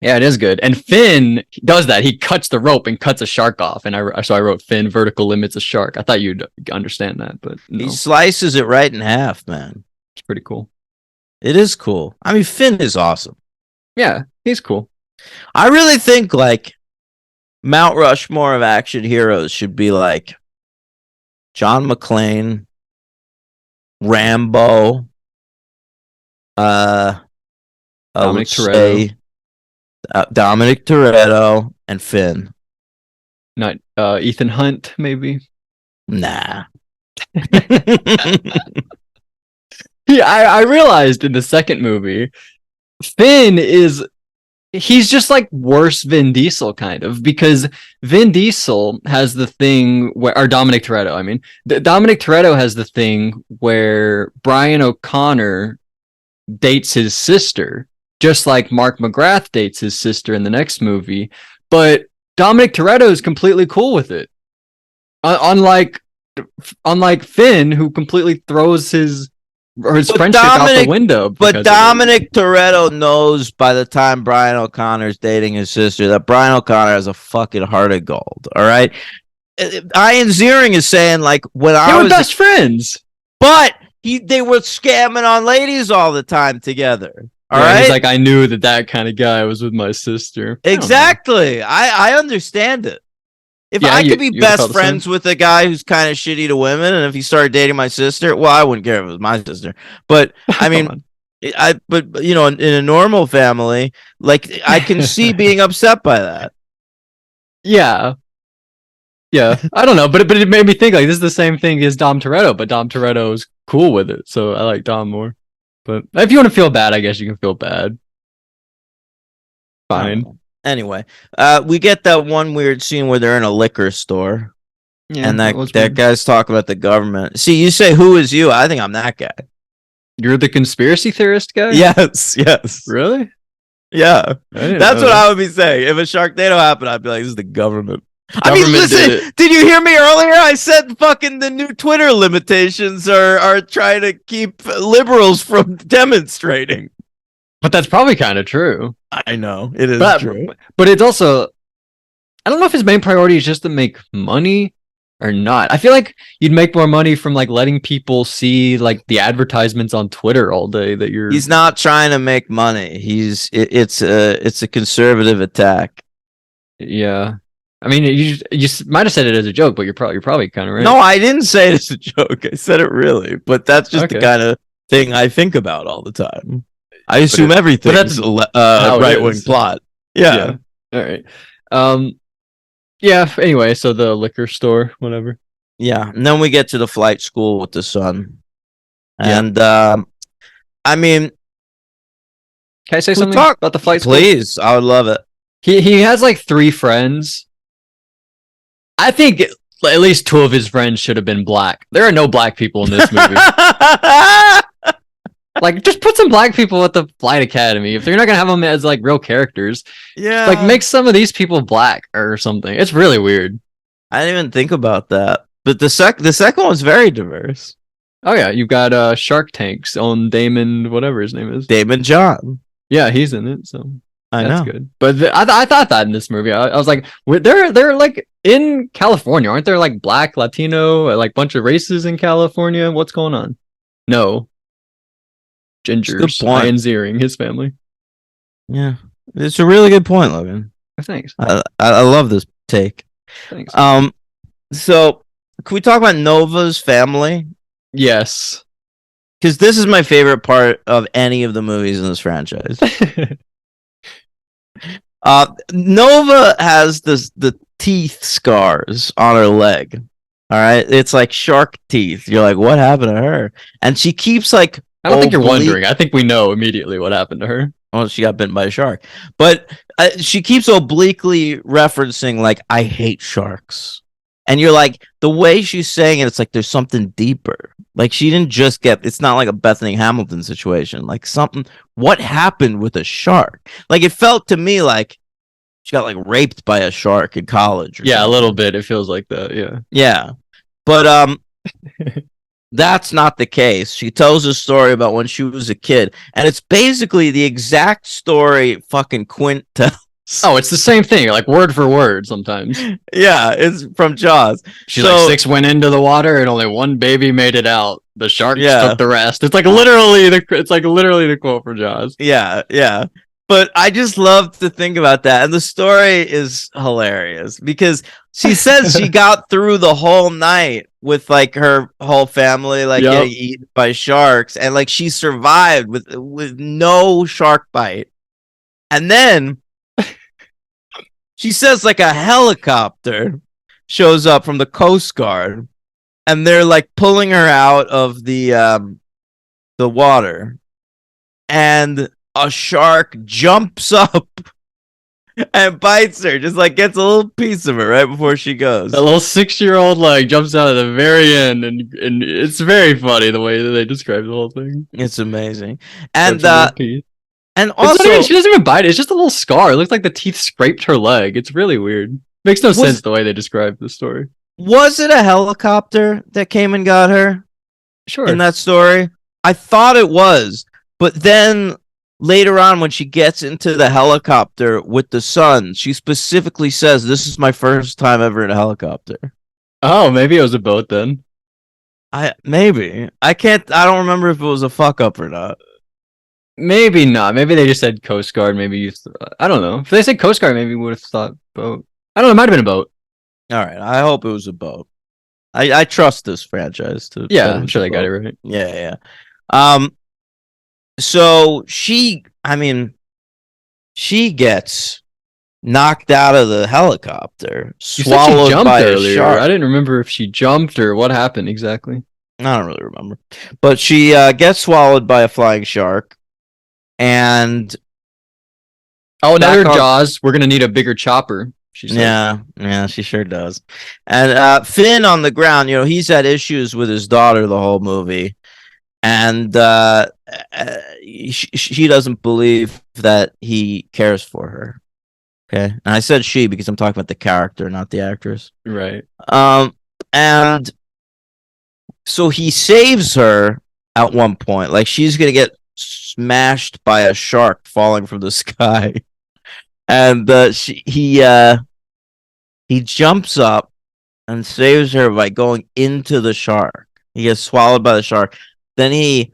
Yeah, it is good. And Finn does that. He cuts the rope and cuts a shark off. And so I wrote Finn vertical limits a shark. I thought you'd understand that, but no.
He slices it right in half, man.
It's pretty cool.
It is cool. I mean, Finn is awesome.
Yeah, he's cool.
I really think like Mount Rushmore of action heroes should be like John McClane, Rambo,
Dominic Toretto.
Dominic Toretto and Finn.
Not Ethan Hunt, maybe.
Nah.
Yeah, I realized in the second movie, he's just like worse Vin Diesel kind of, because Vin Diesel has the thing where, or Dominic Toretto, I mean, Dominic Toretto has the thing where Brian O'Connor dates his sister, just like Mark McGrath dates his sister in the next movie, but Dominic Toretto is completely cool with it. Unlike Finn, who completely throws his friendship out the window.
But Dominic Toretto knows by the time Brian O'Connor's dating his sister that Brian O'Connor has a fucking heart of gold. All right. Ian Ziering is saying like when I was
best friends,
but they were scamming on ladies all the time together. All right.
He's like, I knew that kind of guy was with my sister.
Exactly. I understand it. If I could be best friends with a guy who's kind of shitty to women, and if he started dating my sister, well, I wouldn't care if it was my sister. But I mean, but you know, in a normal family, like I can see being upset by that.
Yeah. I don't know, but it made me think like this is the same thing as Dom Toretto, but Dom Toretto is cool with it, so I like Dom more. But if you want to feel bad, I guess you can feel bad. Fine.
Anyway, we get that one weird scene where they're in a liquor store, and that guy's talking about the government. See, you say, "Who is you?" I think I'm that guy.
You're the conspiracy theorist guy?
Yes.
Really?
Yeah. That's what I would be saying. If a Sharknado happened, I'd be like, this is the government. I mean, listen, did you hear me earlier? I said fucking the new Twitter limitations are trying to keep liberals from demonstrating.
But that's probably kind of true.
I know. It is true.
But it's also, I don't know if his main priority is just to make money or not. I feel like you'd make more money from like letting people see like the advertisements on Twitter all day that you're.
He's not trying to make money. It's a conservative attack.
Yeah. I mean, you might have said it as a joke, but you're probably kind of right.
No, I didn't say it as a joke. I said it really, but that's just the kind of thing I think about all the time. I assume everything is a right-wing plot. Yeah.
All right. Yeah. Anyway, so the liquor store, whatever.
Yeah, and then we get to the flight school with the son, and I mean,
can I say something about the flight school?
Please, I would love it.
He has like 3 friends. I think at least 2 of his friends should have been black. There are no black people in this movie. Like, just put some black people at the flight academy. If they're not gonna have them as like real characters, like make some of these people black or something. It's really weird.
I didn't even think about that. But the second one's very diverse.
Oh yeah, you've got Shark Tank's own Damon, whatever his name is.
Damon John.
Yeah, he's in it, so
that's
good. But I thought that in this movie, I was like, they're like in California, aren't there like black, Latino, like bunch of races in California? What's going on? No. Gingers, Ian Ziering, his family.
Yeah, it's a really good point, Logan.
Thanks.
I love this take.
Thanks.
So can we talk about Nova's family?
Yes,
because this is my favorite part of any of the movies in this franchise. Nova has the teeth scars on her leg. All right, it's like shark teeth. You're like, what happened to her? And she keeps like
I don't think you're wondering. I think we know immediately what happened to her.
Well, she got bitten by a shark, but she keeps obliquely referencing like I hate sharks, and you're like the way she's saying it, it's like there's something deeper. Like she didn't just get. It's not like a Bethany Hamilton situation. Like something. What happened with a shark? Like it felt to me like she got like raped by a shark in college. Or
Yeah,
something.
a little bit. It feels like that. Yeah.
Yeah, but that's not the case. She tells a story about when she was a kid, and it's basically the exact story fucking Quint tells.
Oh, it's the same thing, like word for word sometimes.
Yeah, it's from Jaws.
She's like 6 went into the water and only 1 baby made it out. The sharks took the rest. It's like literally the quote from Jaws.
Yeah, yeah. But I just love to think about that. And the story is hilarious because she says she got through the whole night with like her whole family getting eaten by sharks, and like she survived with no shark bite. And then she says like a helicopter shows up from the Coast Guard, and they're like pulling her out of the water, and a shark jumps up and bites her, just like gets a little piece of her right before she goes.
That little 6-year-old like jumps out at the very end, and it's very funny the way that they describe the whole thing.
It's amazing. And
also she doesn't even bite it. It's just a little scar. It looks like the teeth scraped her leg. It's really weird. Makes no sense the way they describe the story.
Was it a helicopter that came and got her?
Sure.
In that story? I thought it was, but then later on when she gets into the helicopter with the son, she specifically says, "This is my first time ever in a helicopter."
Oh, maybe it was a boat then.
I don't remember if it was a fuck up or not.
Maybe not. Maybe they just said Coast Guard. Maybe I don't know. If they said Coast Guard, maybe we would have thought boat. I don't know. It might have been a boat.
All right. I hope it was a boat. I trust this franchise to.
Yeah, I'm sure they got it right.
Yeah, yeah. So she gets knocked out of the helicopter, swallowed by a shark.
I didn't remember if she jumped or what happened exactly.
I don't really remember, but she gets swallowed by a flying shark, and
another Jaws. We're gonna need a bigger chopper. She said.
Yeah, she sure does. And Finn on the ground, he's had issues with his daughter the whole movie, and she doesn't believe that he cares for her. Okay, and I said she because I'm talking about the character, not the actress.
Right.
And so he saves her at one point, like she's gonna get smashed by a shark falling from the sky, and he jumps up and saves her by going into the shark. He gets swallowed by the shark. Then he,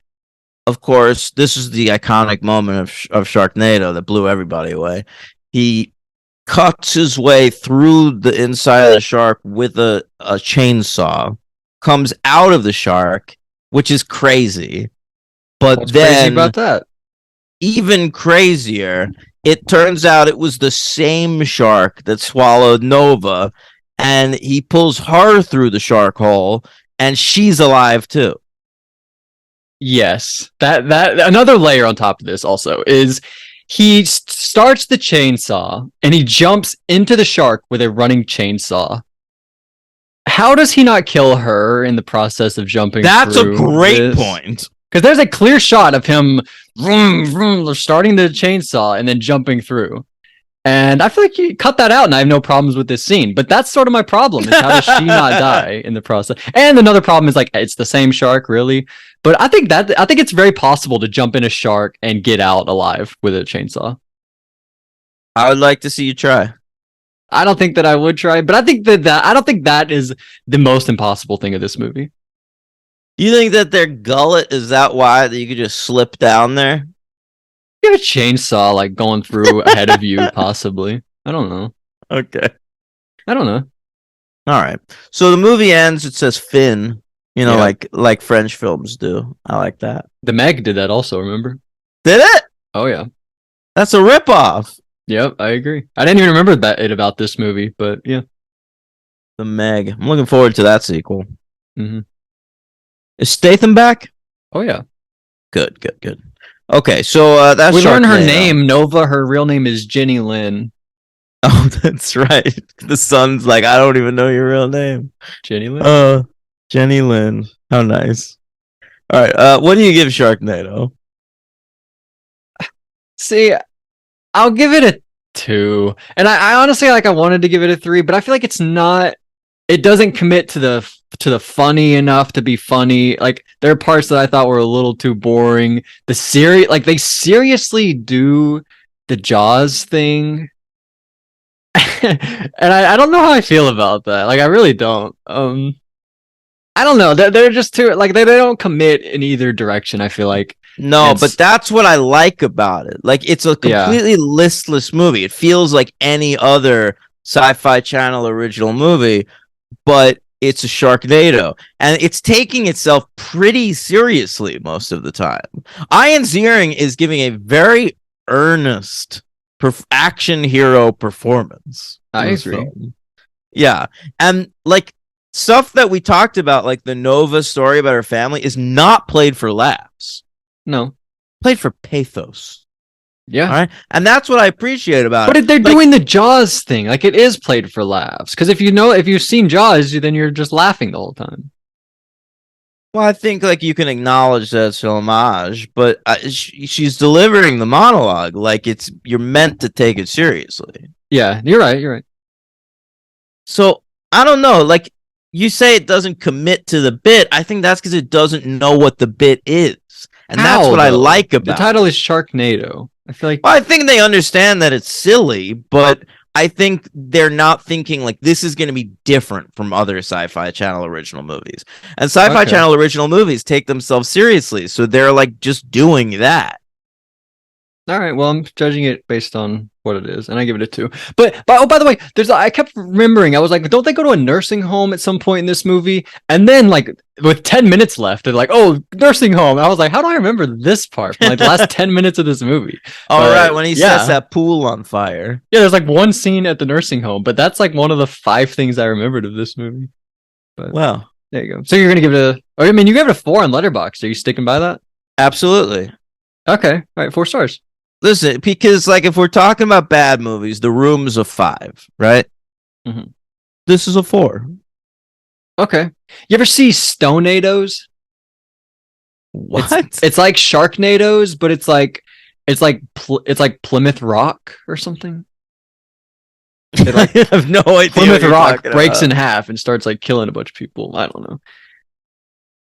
of course, this is the iconic moment of Sharknado that blew everybody away. He cuts his way through the inside of the shark with a chainsaw, comes out of the shark, which is crazy. But
What's
then,
crazy about that?
Even crazier, it turns out it was the same shark that swallowed Nova, and he pulls her through the shark hole, and she's alive too.
Yes, that another layer on top of this also is he starts the chainsaw and he jumps into the shark with a running chainsaw. How does he not kill her in the process of jumping?
That's a great point.
Because there's a clear shot of him starting the chainsaw and then jumping through. And I feel like you cut that out and I have no problems with this scene. But that's sort of my problem, is how does she not die in the process? And another problem is like, it's the same shark, really? But I think it's very possible to jump in a shark and get out alive with a chainsaw.
I would like to see you try.
I don't think that I would try, but I think I don't think that is the most impossible thing of this movie.
You think that their gullet is that wide that you could just slip down there?
You have a chainsaw like going through ahead of you, possibly. I don't know.
Okay.
I don't know.
All right. So the movie ends. It says Finn. Like French films do. I like that.
The Meg did that also. Remember?
Did it?
Oh yeah.
That's a ripoff.
Yep, I agree. I didn't even remember it about this movie, but yeah.
The Meg. I'm looking forward to that sequel.
Hmm.
Is Statham back?
Oh yeah.
Good, good, good. Okay, so that's
We learned her
Sharknado.
name, Nova. Her real name is Jenny Lynn.
Oh, that's right. The son's like, I don't even know your real name.
Jenny Lynn.
Uh, Jenny Lynn. How nice. All right. What do you give Sharknado?
See, I'll give it a 2. And I honestly like I wanted to give it a 3, but I feel like it's not. It doesn't commit to the funny enough to be funny. Like there are parts that I thought were a little too boring. The series, like they seriously do the Jaws thing, and I don't know how I feel about that. Like I really don't. I don't know. They're just too like they don't commit in either direction. I feel like.
No,
And
but that's what I like about it. Like it's a
yeah.
completely listless movie. It feels like any other Sci-Fi Channel original movie, but it's a Sharknado, and it's taking itself pretty seriously most of the time. Ian Ziering is giving a very earnest action hero performance
I
in this
agree.
film. Yeah, and like stuff that we talked about, like the Nova story about her family, is not played for laughs.
No.
Played for pathos. All
Yeah.
right, and that's what I appreciate about it.
But they're
Like,
doing the Jaws thing. Like it is played for laughs. Because if you've seen Jaws, then you're just laughing the whole time.
well, I think like you can acknowledge that it's an homage, but she's delivering the monologue like it's you're meant to take it seriously.
Yeah, you're right. You're right.
So I don't know. Like you say, it doesn't commit to the bit. I think that's because it doesn't know what the bit is, and that's
How
what I
though?
like
The
about
title
it.
is Sharknado. I feel like
Well, I think they understand that it's silly, but I think they're not thinking like this is going to be different from other Sci-Fi Channel original movies. And Sci-Fi
okay.
Channel original movies take themselves seriously, so they're like just doing that.
All right. Well, I'm judging it based on what it is, and I give it a 2. But oh, by the way, I kept remembering. I was like, don't they go to a nursing home at some point in this movie? And then, like, with 10 minutes left, they're like, oh, nursing home. I was like, how do I remember this part from like the last 10 minutes of this movie?
All
But
right, when he sets
yeah,
that pool on fire.
yeah. There's like one scene at the nursing home, but that's like one of the 5 things I remembered of this movie. But
Well,
there you go. So you're gonna give it a. Oh, I mean, you gave it a 4 on Letterboxd. Are you sticking by that?
absolutely.
Okay. All right. 4 stars.
Listen, because like if we're talking about bad movies, The Room's a 5, right?
Mhm.
This is a 4.
Okay. You ever see Stoneados?
What?
It's like Sharknados, but it's like Plymouth Rock or something. It like
I have no idea
Plymouth
what you're
Rock
talking
breaks in
about.
half and starts like killing a bunch of people. I don't know.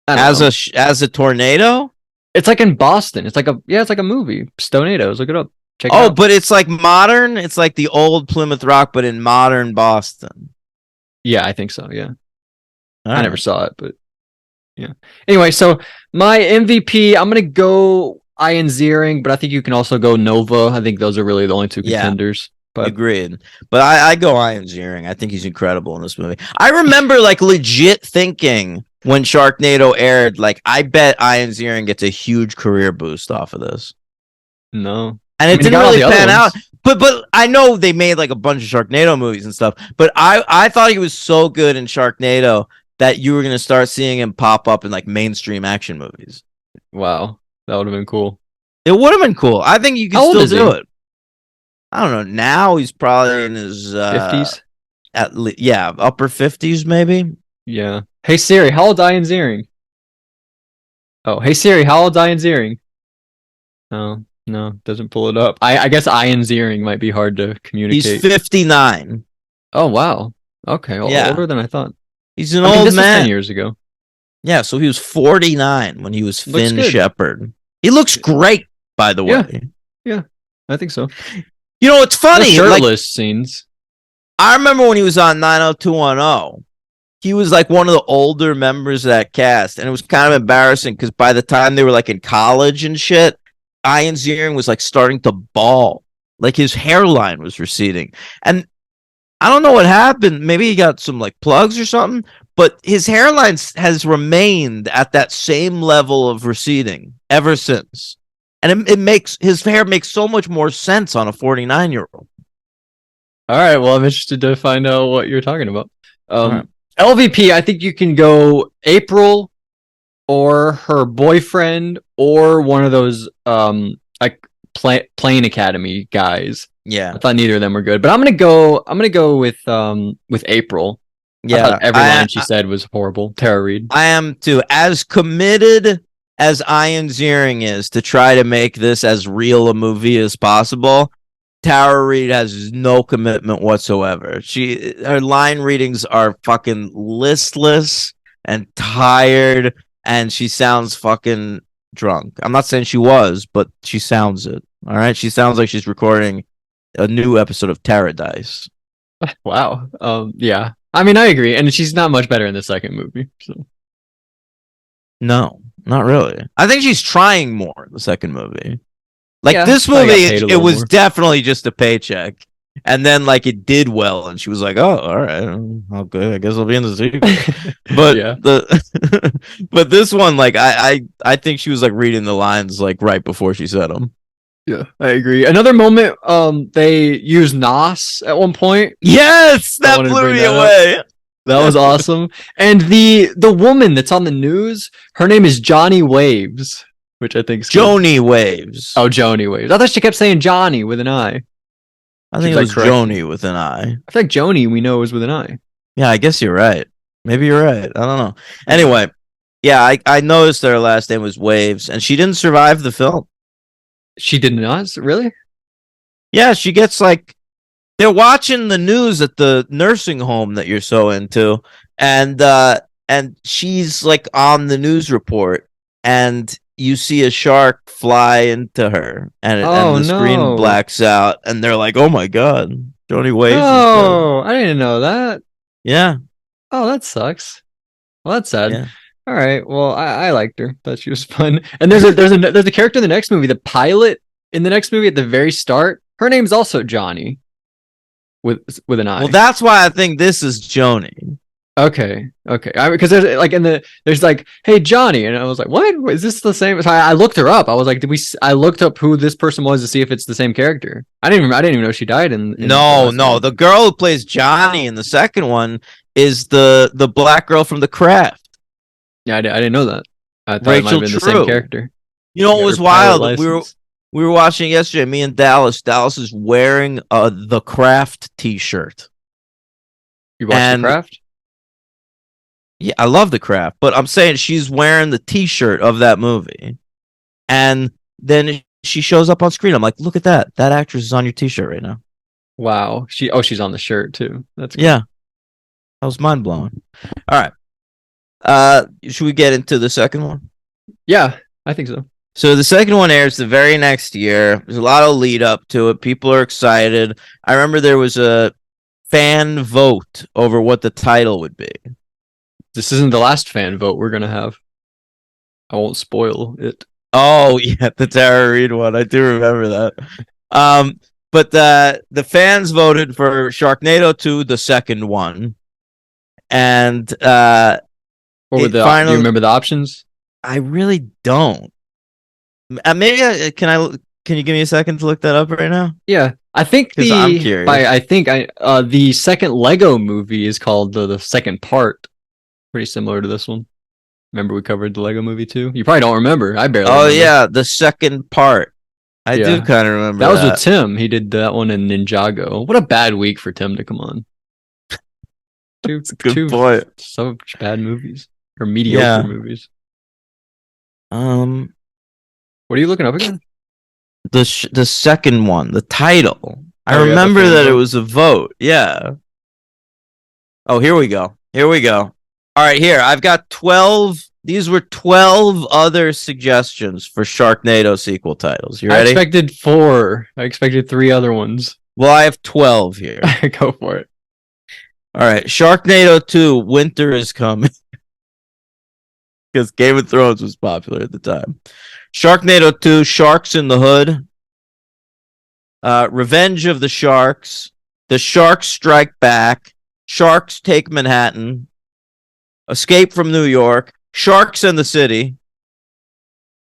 I don't know.
As a tornado?
It's like in Boston. It's like a movie. Stoneados. Look it up. Check it
Oh,
out.
but it's like modern. It's like the old Plymouth Rock, but in modern Boston.
Yeah, I think so. Yeah.
All
I never
right.
saw it, but yeah. Anyway, so my MVP, I'm gonna go Ian Ziering, but I think you can also go Nova. I think those are really the only 2
Yeah,
contenders. But
agreed. But I go Ian Ziering. I think he's incredible in this movie. I remember like legit thinking when Sharknado aired, like I bet Ian Ziering gets a huge career boost off of this.
no.
And
I
it
mean, he
didn't
got all
really
the other
pan out.
ones.
But I know they made like a bunch of Sharknado movies and stuff. But I thought he was so good in Sharknado that you were gonna start seeing him pop up in like mainstream action movies.
Wow. That would have been cool.
It would have been cool. I think you could
How old
still
is
do
he?
it. I don't know. Now he's probably in his
50s?
yeah, upper 50s maybe.
Yeah. Hey Siri, how old's Ian Ziering? Oh, hey Siri, how old's Ian Ziering? Oh, no, doesn't pull it up. I guess Ian Ziering might be hard to
He's
communicate.
59.
Oh, wow. Okay,
Yeah.
older than I thought.
He's an
I mean,
old
this was 10
man.
years ago.
Yeah, so he was 49 when he was
Looks
Finn
good.
Shepard. He looks great, by the
Yeah,
way.
yeah, I think so.
You know, it's
The
funny. Like
shirtless scenes.
I remember when he was on 90210, he was like one of the older members of that cast, and it was kind of embarrassing because by the time they were like in college and shit, Ian Ziering was like starting to bald, like his hairline was receding, and I don't know what happened. Maybe he got some like plugs or something, but his hairline has remained at that same level of receding ever since, and it makes his hair makes so much more sense on a 49-year-old.
All right, well, I'm interested to find out what you're talking about.
All right.
LVP, I think you can go April or her boyfriend or one of those like plane academy guys.
Yeah.
I thought neither of them were good, but I'm gonna go with April. I
Yeah.
thought every line she said was horrible. Tara Reid.
I am too. As committed as Ian Ziering is to try to make this as real a movie as possible, Tara Reid has no commitment whatsoever. Her line readings are fucking listless and tired, and she sounds fucking drunk. I'm not saying she was, but she sounds it. All right, she sounds like she's recording a new episode of Paradise.
Wow. Yeah. I mean, I agree, and she's not much better in the second movie. So.
No, not really. I think she's trying more in the second movie. Like
Yeah,
this
probably got
movie,
paid a
it
little
was
more.
definitely just a paycheck. And then like it did well, and she was like, "Oh, all right, okay, I guess I'll be in the sequel." But
Yeah.
but this one, like I think she was like reading the lines like right before she said them.
Yeah, I agree. Another moment, they use Nos at one point.
Yes,
I
that
wanted to
blew
bring
me
that up.
away.
That was awesome. And the woman that's on the news, her name is Johnny Waves, which I think is good.
Joni Waves.
Oh, Joni Waves. I thought she kept saying Johnny with an I.
I
She
think it
like,
was
correct me.
Joni with an I.
I feel like Joni we know is with an I.
Yeah, I guess you're right. Maybe you're right. I don't know. Anyway, yeah, I noticed that her last name was Waves, and she didn't survive the film.
She did not? Really?
Yeah, she gets like they're watching the news at the nursing home that you're so into, and she's like on the news report, and you see a shark fly into her, and
Oh,
the screen
no.
blacks out, and they're like, "Oh my god, Joni Waves is dead."
Oh, I didn't know that.
Yeah,
Oh, that sucks. Well, that's sad.
yeah.
All right. Well, I liked her. Thought she was fun. And there's a character in the next movie, the pilot in the next movie at the very start. Her name's also Johnny with an I.
Well, that's why I think this is Joni.
Okay. Because there's like there's like, hey Johnny, and I was like, what? Is this the same? So I looked her up. I was like, I looked up who this person was to see if it's the same character. I didn't even know she died in
No,
the
no.
one.
The girl who plays Johnny in the second one is the black girl from The Craft.
Yeah, I didn't know that. I thought it might have been the same
True.
character.
You know
Got
what was
her pilot
wild?
license.
We were watching yesterday. Me and Dallas. Dallas is wearing the Craft T-shirt.
You watched
And
The Craft?
yeah, I love The Craft, but I'm saying she's wearing the T-shirt of that movie, and then she shows up on screen. I'm like, look at that! That actress is on your T-shirt right now.
Wow. She's on the shirt too. That's cool.
Yeah, that was mind blowing. All right. Should we get into the second one?
Yeah, I think so.
So the second one airs the very next year. There's a lot of lead up to it. People are excited. I remember there was a fan vote over what the title would be.
This isn't the last fan vote we're gonna have. I won't spoil it.
Oh yeah, the Tara Reid one. I do remember that. But the fans voted for Sharknado 2, the second one, and
What were
it
do you remember the options?
I really don't. Maybe can you give me a second to look that up right now?
Yeah, I think
'Cause I'm curious.
the second Lego movie is called the second part. Pretty similar to this one. Remember we covered the Lego movie too? You probably don't remember. I barely.
Oh
remember.
yeah, the second part. I
Yeah.
do kind of remember
That was with Tim. He did that one in Ninjago. What a bad week for Tim to come on.
Good point.
Such bad movies or mediocre
Yeah.
movies.
Um,
What are you looking up again?
the second one, the title. I
Oh, yeah, the
remember
fan
that it
vote.
was a vote. Yeah. Oh, here we go. Here we go. All right, here. I've got 12. These were 12 other suggestions for Sharknado sequel titles. You
I
ready?
expected 4. I expected 3 other ones.
Well, I have 12 here.
Go for it.
All right. Sharknado 2, Winter is Coming. Because Game of Thrones was popular at the time. Sharknado 2, Sharks in the Hood. Revenge of the Sharks. The Sharks Strike Back. Sharks Take Manhattan. Escape from New York. Sharks in the City.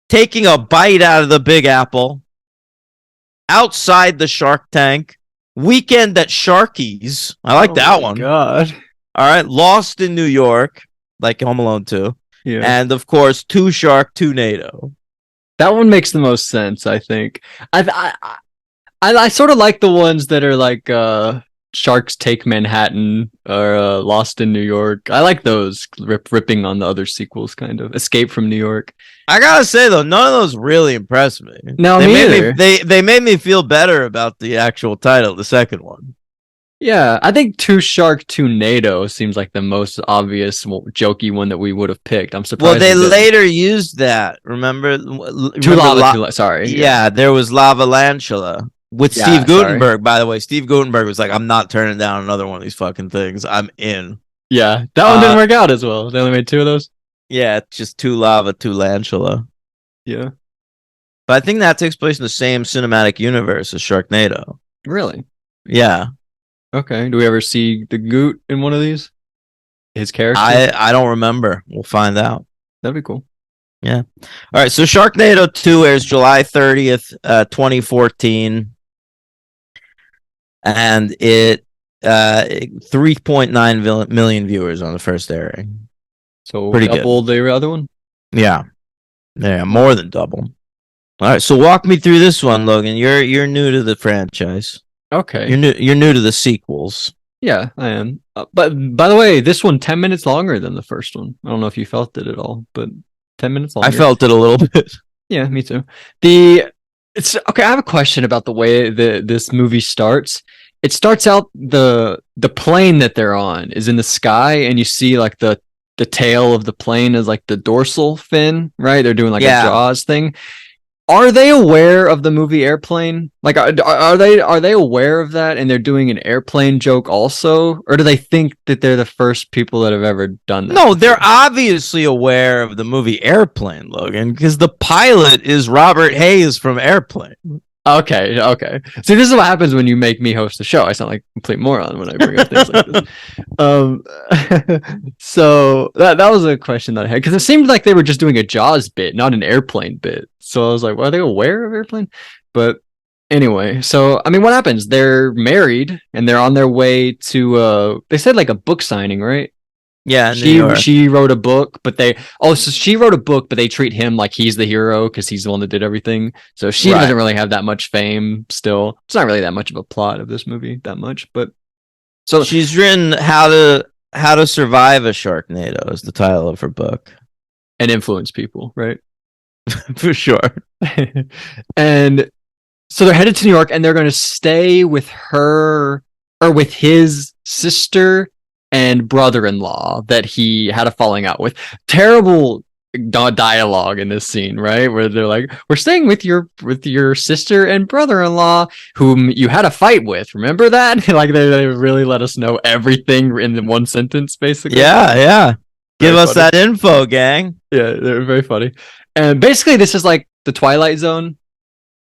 Taking a Bite Out of the Big Apple. Outside the Shark Tank. Weekend at Sharky's. I like that one.
God.
All right, Lost in New York, like Home Alone 2.
Yeah.
And of course, Two Shark, Two NATO.
That one makes the most sense, I think. I sort of like the ones that are like Sharks Take Manhattan or Lost in New York. I like those ripping on the other sequels, kind of Escape from New York.
I gotta say though, none of those really impressed me.
No,
they
me
made
either.
they made me feel better about the actual title, the second one.
Yeah, I think Two Shark, Two NATO seems like the most obvious jokey one that we would have picked. I'm
Well,
surprised
they
we didn't.
later used that. Remember?
Two
Remember?
lava, sorry.
Yeah, there was Lava Lantula with Steve
Yeah, sorry.
Gutenberg. By the way, Steve Gutenberg was like, "I'm not turning down another one of these fucking things. I'm in."
Yeah, that one didn't work out as well. They only made two of those.
Yeah, it's just two lava, two Lantula.
Yeah.
But I think that takes place in the same cinematic universe as Sharknado.
Really?
Yeah.
Okay. Do we ever see the Goot in one of these? His character?
I don't remember. We'll find out.
That'd be cool.
Yeah. All right. So Sharknado 2 airs July 30th, 2014. And it 3.9 million viewers on the first airing.
So
pretty
double
good.
the other one?
Yeah. Yeah, more than double. All right, so walk me through this one, Logan. You're new to the franchise.
Okay.
You're new to the sequels.
Yeah, I am. But by the way, this one 10 minutes longer than the first one. I don't know if you felt it at all, but 10 minutes longer.
I felt it a little bit.
Yeah, me too. It's okay. I have a question about the way this movie starts. It starts out the plane that they're on is in the sky, and you see like the tail of the plane is like the dorsal fin, right? They're doing like a Jaws thing. Are they aware of the movie Airplane? Like, are they aware of that, and they're doing an airplane joke also, or do they think that they're the first people that have ever done that?
No, they're obviously aware of the movie Airplane, Logan, because the pilot is Robert Hayes from Airplane.
Okay. See, this is what happens when you make me host the show. I sound like a complete moron when I bring up things like this. So that was a question that I had, because it seemed like they were just doing a Jaws bit, not an Airplane bit. So I was like, well, are they aware of Airplane? But anyway, so I mean, what happens? They're married and they're on their way to they said like a book signing, right?
Yeah,
she wrote a book, but so she wrote a book, but they treat him like he's the hero because he's the one that did everything. So she doesn't really have that much fame still. It's not really that much of a plot of this movie, that much, but so
she's written How to Survive a Sharknado is the title of her book.
And influence people, right?
For sure.
And so they're headed to New York and they're going to stay with her or with his sister and brother-in-law that he had a falling out with. Terrible dialogue in this scene, right? Where they're like, "We're staying with your sister and brother-in-law whom you had a fight with. Remember that?" Like they really let us know everything in one sentence, basically.
Yeah. Give us
funny.
that info, gang.
Yeah, they're very funny. And basically, this is like the Twilight Zone.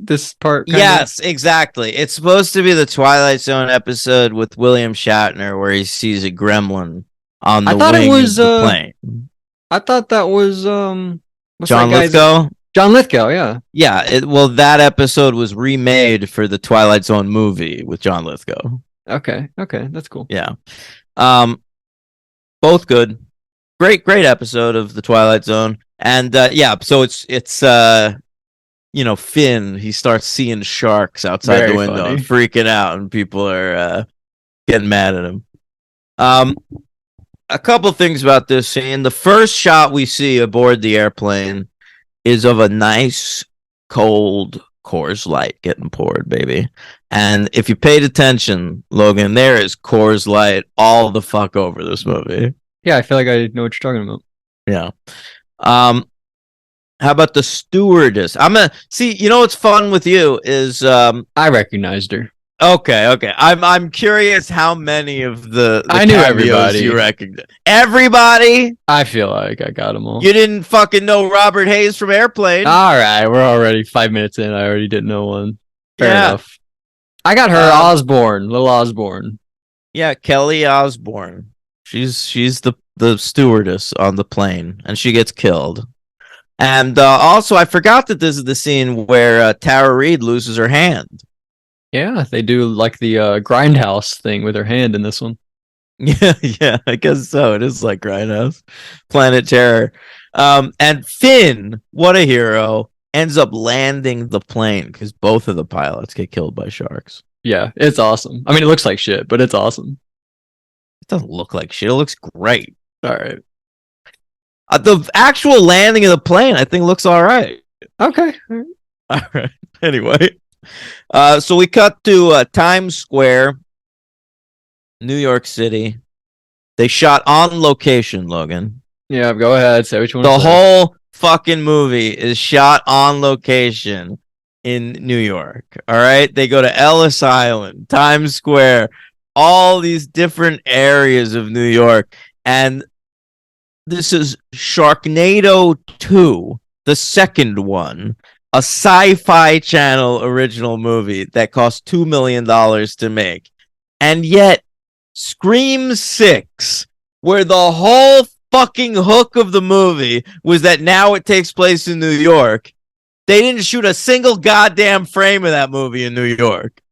This part,
yes, exactly. It's supposed to be the Twilight Zone episode with William Shatner where he sees a gremlin on the wing of the plane.
I thought that was
John Lithgow.
John Lithgow, yeah.
Yeah, well, that episode was remade for the Twilight Zone movie with John Lithgow.
Okay, that's cool.
Yeah, both good. Great episode of the Twilight Zone, and so it's Finn, he starts seeing sharks outside the window and freaking out, and people are getting mad at him. A couple things about this scene. The first shot we see aboard the airplane is of a nice, cold Coors Light getting poured, baby. And if you paid attention, Logan, there is Coors Light all the fuck over this movie.
Yeah, I feel like I know what you're talking about.
Yeah. How about the stewardess? I'm gonna see. You know what's fun with you is
I recognized her.
Okay. I'm curious how many of the
I knew everybody
you recognize. Everybody?
I feel like I got them all.
You didn't fucking know Robert Hayes from Airplane.
All right, we're already 5 minutes in. I already didn't know one. Fair enough. I got her, Osborne, little Osborne.
Yeah, Kelly Osborne. She's the stewardess on the plane, and she gets killed. And also, I forgot that this is the scene where Tara Reid loses her hand.
Yeah, they do like the grindhouse thing with her hand in this one.
Yeah, yeah, I guess so. It is like Grindhouse, Planet Terror. And Finn, what a hero, ends up landing the plane because both of the pilots get killed by sharks.
Yeah, it's awesome. I mean, it looks like shit, but it's awesome.
It doesn't look like shit. It looks great.
All right.
The actual landing of the plane, I think, looks all right.
Okay.
All right. Anyway, so we cut to Times Square, New York City. They shot on location, Logan.
Yeah, go ahead. Say what you want
The
to say.
whole fucking movie is shot on location in New York. All right. They go to Ellis Island, Times Square, all these different areas of New York. And this is Sharknado 2, the second one, a sci-fi channel original movie that cost $2 million to make. And yet Scream 6, where the whole fucking hook of the movie was that now it takes place in New York, they didn't shoot a single goddamn frame of that movie in New York.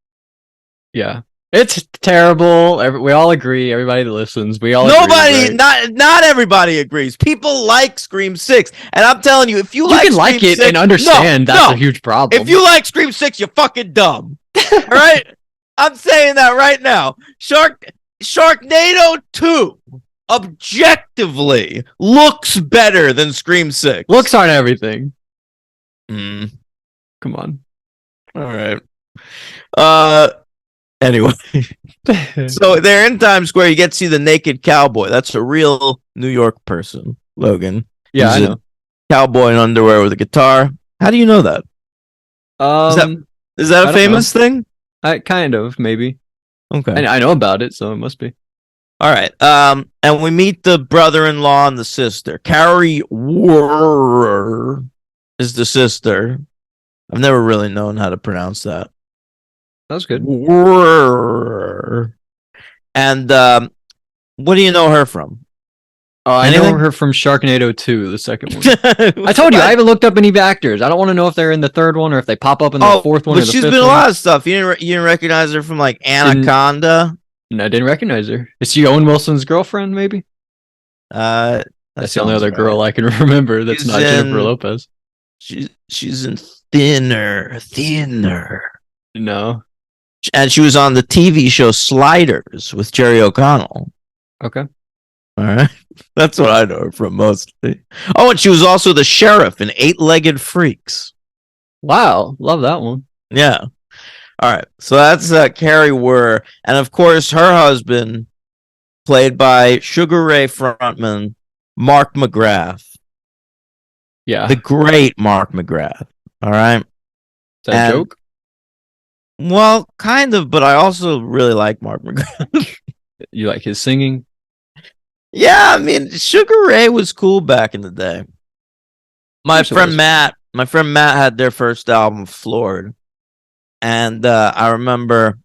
Yeah. It's terrible. We all agree. Everybody that listens, we all
Nobody,
agree, right?
not everybody agrees. People like Scream 6, and I'm telling you, if you,
You
like
can
Scream
like it
6,
and understand that's a huge problem.
If you like Scream 6, you're fucking dumb. All right? I'm saying that right now. Sharknado 2 objectively looks better than Scream 6.
Looks aren't everything.
Mm.
Come on.
All right. Anyway, so they're in Times Square. You get to see the naked cowboy. That's a real New York person, Logan.
Yeah,
He's
I know.
cowboy in underwear with a guitar. How do you know that? Is that a famous thing?
I kind of maybe.
Okay.
I know about it, so it must be.
All right. And we meet the brother-in-law and the sister. Carrie Wurr is the sister. I've never really known how to pronounce that.
That was good.
Wurr. And what do you know her from?
Oh, I know her from Sharknado 2, the second one. I told you, I haven't looked up any actors. I don't want to know if they're in the third one or if they pop up in the fourth one or the fifth one.
She's been in a lot of stuff. You didn't recognize her from like Anaconda?
No, I didn't recognize her. Is she Owen Wilson's girlfriend, maybe?
That's
the only other girl I can remember that's not Jennifer Lopez.
She's in Thinner.
No.
And she was on the TV show Sliders with Jerry O'Connell.
Okay.
All right. That's what I know her from mostly. Oh, and she was also the sheriff in Eight-Legged Freaks.
Wow. Love that one.
Yeah. All right. So that's Carrie Wurr. And of course, her husband, played by Sugar Ray frontman Mark McGrath.
Yeah.
The great Mark McGrath. All right.
Is that a joke?
Well, kind of, but I also really like Mark McGrath.
You like his singing?
Yeah, I mean, Sugar Ray was cool back in the day. My friend Matt had their first album, Floored. And I remember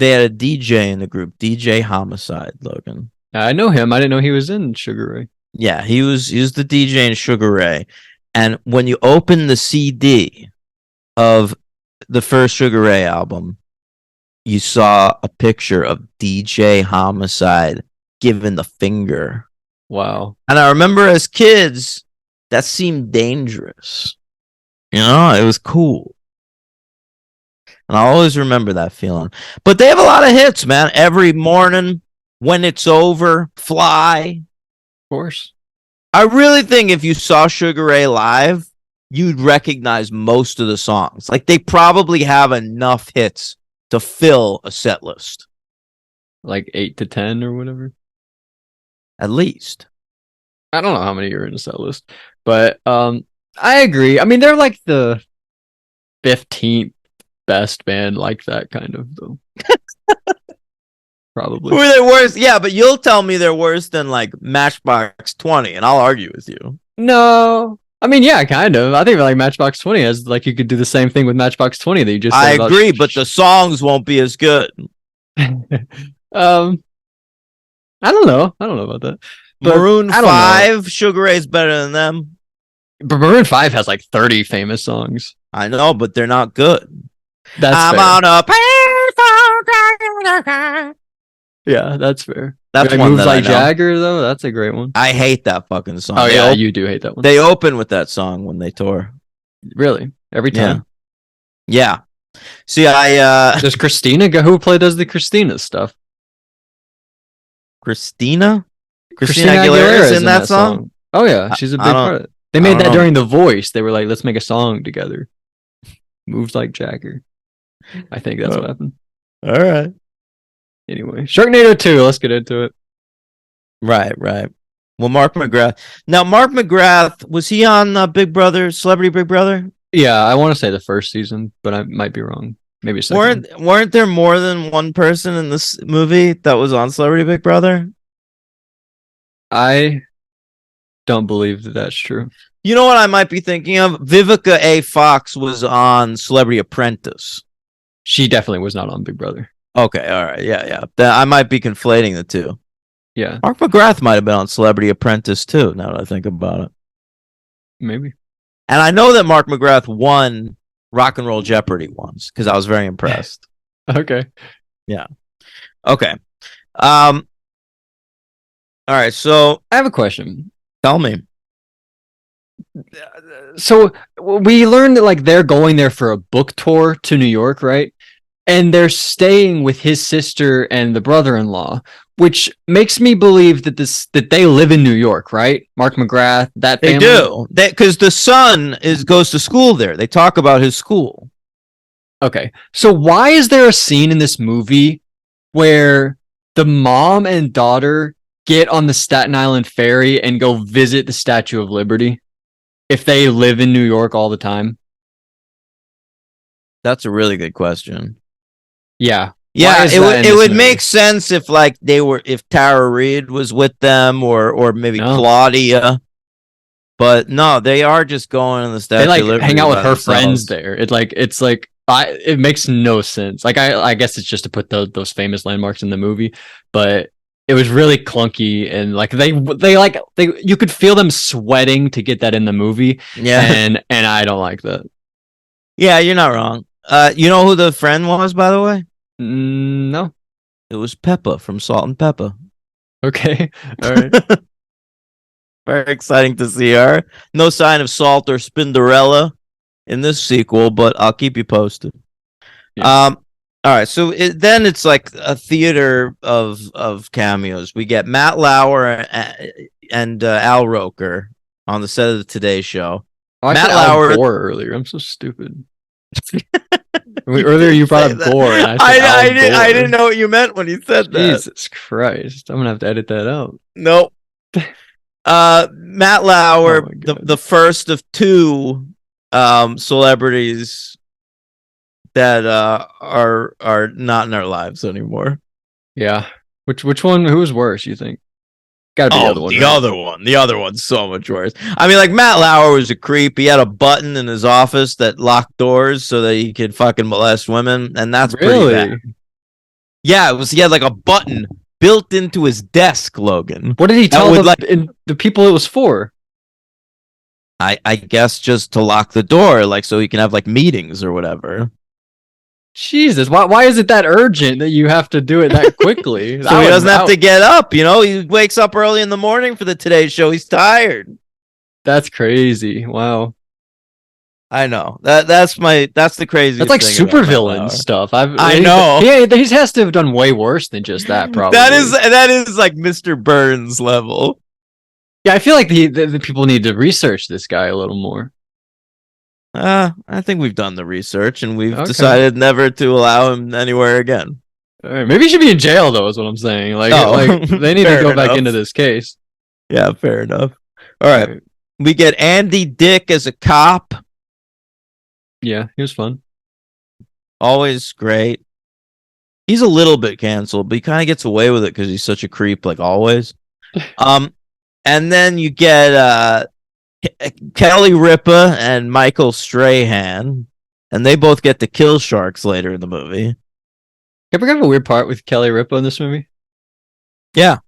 they had a DJ in the group, DJ Homicide, Logan.
I know him. I didn't know he was in Sugar Ray.
Yeah, he was the DJ in Sugar Ray. And when you open the CD of the first Sugar Ray album, you saw a picture of DJ Homicide giving the finger.
Wow.
And I remember as kids, that seemed dangerous. You know, it was cool. And I always remember that feeling. But they have a lot of hits, man. Every Morning, When It's Over, Fly.
Of course.
I really think if you saw Sugar Ray live, you'd recognize most of the songs. Like, they probably have enough hits to fill a set list.
Like 8 to 10 or whatever?
At least.
I don't know how many are in a set list. But I agree. I mean, they're like the 15th best band like that, kind of, though. Probably.
Were they worse? Yeah, but you'll tell me they're worse than like Matchbox 20, and I'll argue with you.
No. I mean, yeah, kind of. I think like Matchbox 20 has like you could do the same thing with Matchbox 20 that you just said.
I agree, but the songs won't be as good.
I don't know. I don't know about that.
But Maroon 5, Sugar Ray's better than them.
But Maroon 5 has like 30 famous songs.
I know, but they're not good.
That's
I'm
fair.
on a painful.
Yeah, that's fair.
That's
Like,
one
moves
that I
like
know.
Jagger though. That's a great one.
I hate that fucking song.
Oh yeah, you do hate that one.
They open with that song when they tour.
Really? Every
Yeah.
time?
Yeah. See,
Does Christina go? Who does the Christina stuff?
Christina? Christina
Christina
Aguilera
Aguilera
is
is
in that song?
Oh yeah, she's a
I
big
don't
part of it. They
I
made
don't
that
know.
during The Voice. They were like, let's make a song together. Moves like Jagger. I think that's what happened.
All right.
Anyway, Sharknado 2. Let's get into it.
Right, right. Well, Mark McGrath. Now, Mark McGrath, was he on Big Brother, Celebrity Big Brother?
Yeah, I want to say the first season, but I might be wrong. Maybe second.
Weren't there more than one person in this movie that was on Celebrity Big Brother?
I don't believe that that's true.
You know what I might be thinking of? Vivica A. Fox was on Celebrity Apprentice.
She definitely was not on Big Brother.
Okay, all right, yeah. I might be conflating the two.
Yeah,
Mark McGrath might have been on Celebrity Apprentice too. Now that I think about it,
maybe.
and I know that Mark McGrath won Rock and Roll Jeopardy once because I was very impressed.
Okay.
Yeah. Okay. All right. So
I have a question.
tell me.
So we learned that like they're going there for a book tour to New York, right? And they're staying with his sister and the brother-in-law, which makes me believe that they live in New York, right? Mark McGrath, that
They
family.
do. Because the son goes to school there. They talk about his school.
Okay. So why is there a scene in this movie where the mom and daughter get on the Staten Island ferry and go visit the Statue of Liberty if they live in New York all the time?
That's a really good question.
Yeah.
Yeah, it would
movie?
make sense if like if Tara Reid was with them or maybe Claudia. But no, they are just going on the Statue
They
of Liberty
hang out with her
themselves.
friends there. It makes no sense. Like I guess it's just to put those famous landmarks in the movie, but it was really clunky and like they you could feel them sweating to get that in the movie.
Yeah.
And I don't like that.
Yeah, you're not wrong. You know who the friend was, by the way?
No.
It was Peppa from Salt and Peppa.
Okay. All right.
Very exciting to see her. No sign of Salt or Spinderella in this sequel, but I'll keep you posted. Yeah. All right, so then it's like a theater of cameos. We get Matt Lauer and Al Roker on the set of the Today Show.
I
Matt
said
Lauer
Al Gore earlier. I'm so stupid. Earlier you brought up Gore, and
I didn't know what you meant when you said that.
Jesus Christ! I'm gonna have to edit that out.
Nope. Matt Lauer, the first of two celebrities that are not in our lives anymore.
Yeah. Which one? Who was worse? You think? Gotta be the other one.
The other one. The other one's so much worse. I mean, like Matt Lauer was a creep. He had a button in his office that locked doors so that he could fucking molest women, and that's pretty bad. Yeah, it was. He had like a button built into his desk, Logan.
What did he tell the people it was for?
I guess just to lock the door, like so he can have like meetings or whatever.
Jesus, why is it that urgent that you have to do it that quickly?
So he doesn't have to get up, you know? He wakes up early in the morning for the Today Show. He's tired.
That's crazy. Wow.
I know. That's the craziest.
That's like supervillain stuff.
I know.
He has to have done way worse than just that, probably.
That is like Mr. Burns level.
Yeah, I feel like the people need to research this guy a little more.
I think we've done the research and we've decided never to allow him anywhere again.
All right, maybe he should be in jail though, is what I'm saying. Like they need to go back into this case.
Yeah, fair enough. All right. We get Andy Dick as a cop.
Yeah, he was fun.
Always great. He's a little bit canceled, but he kind of gets away with it because he's such a creep, like always. And then you get Kelly Ripa and Michael Strahan, and they both get to kill sharks later in the movie.
You ever have a weird part with Kelly Ripa in this movie?
Yeah.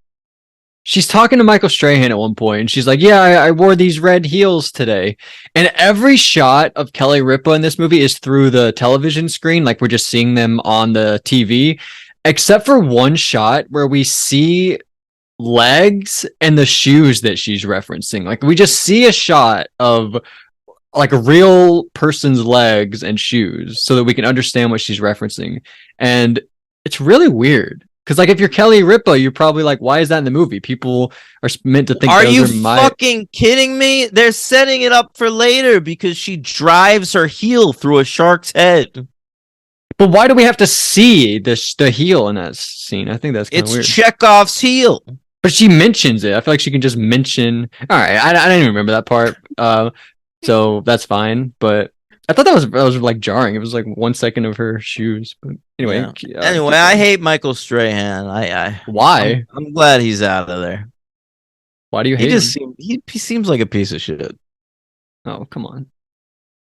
She's talking to Michael Strahan at one point, and she's like, yeah, I wore these red heels today. And every shot of Kelly Ripa in this movie is through the television screen, like we're just seeing them on the TV. except for one shot where we see legs and the shoes that she's referencing. Like we just see a shot of like a real person's legs and shoes so that we can understand what she's referencing. And it's really weird. Because like if you're Kelly Ripa, you're probably like, why is that in the movie? People are meant to think
Are
those
you
are my
fucking kidding me? They're setting it up for later because she drives her heel through a shark's head.
But why do we have to see the heel in that scene? I think that's kind of
It's
weird.
Chekhov's heel.
But she mentions it. I feel like she can just mention. All right, I didn't even remember that part. So that's fine. But I thought that was like jarring. It was like 1 second of her shoes. But anyway,
Anyway, I hate Michael Strahan.
Why?
I'm glad he's out of there.
Why do you
He
hate
just
him?
he seems like a piece of shit.
Oh, come on.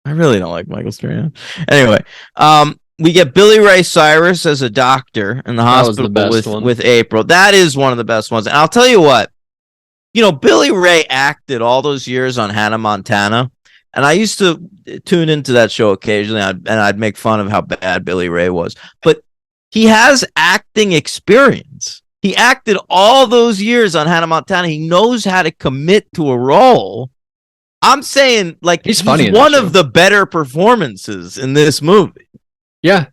I really don't like Michael Strahan. Anyway, we get Billy Ray Cyrus as a doctor in the
That was the
hospital
best one.
with April. That is one of the best ones. And I'll tell you what, Billy Ray acted all those years on Hannah Montana, and I used to tune into that show occasionally, and I'd make fun of how bad Billy Ray was. But he has acting experience. He acted all those years on Hannah Montana. He knows how to commit to a role. I'm saying, like,
He's funny in
one
that show.
of the better performances in this movie.
Yeah,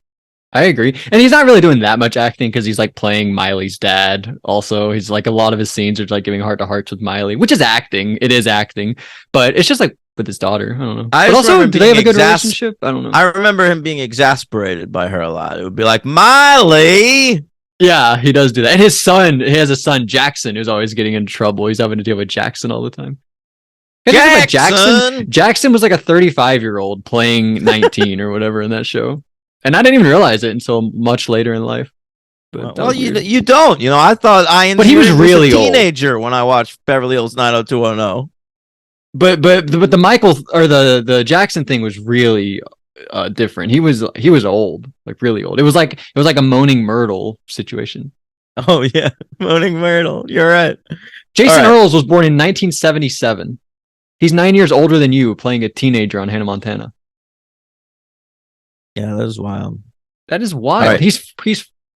I agree. And he's not really doing that much acting because he's like playing Miley's dad. Also, he's like a lot of his scenes are like giving heart to hearts with Miley, which is acting. It is acting, but it's just like with his daughter. I don't know. But also, do they have a good relationship? I don't know.
I remember him being exasperated by her a lot. It would be like, Miley.
Yeah, he does do that. And he has a son, Jackson, who's always getting into trouble. He's having to deal with Jackson all the time. Jackson was like a 35-year-old playing 19 or whatever in that show. And I didn't even realize it until much later in life.
But well, you don't. I thought
but he was really
a teenager when I watched Beverly Hills 90210.
But the Michael or the Jackson thing was really different. He was old, like really old. It was like a Moaning Myrtle situation.
Oh yeah, Moaning Myrtle. You're right.
Jason Earls was born in 1977. He's 9 years older than you, playing a teenager on Hannah Montana.
Yeah, that is wild.
That is wild. Right. He's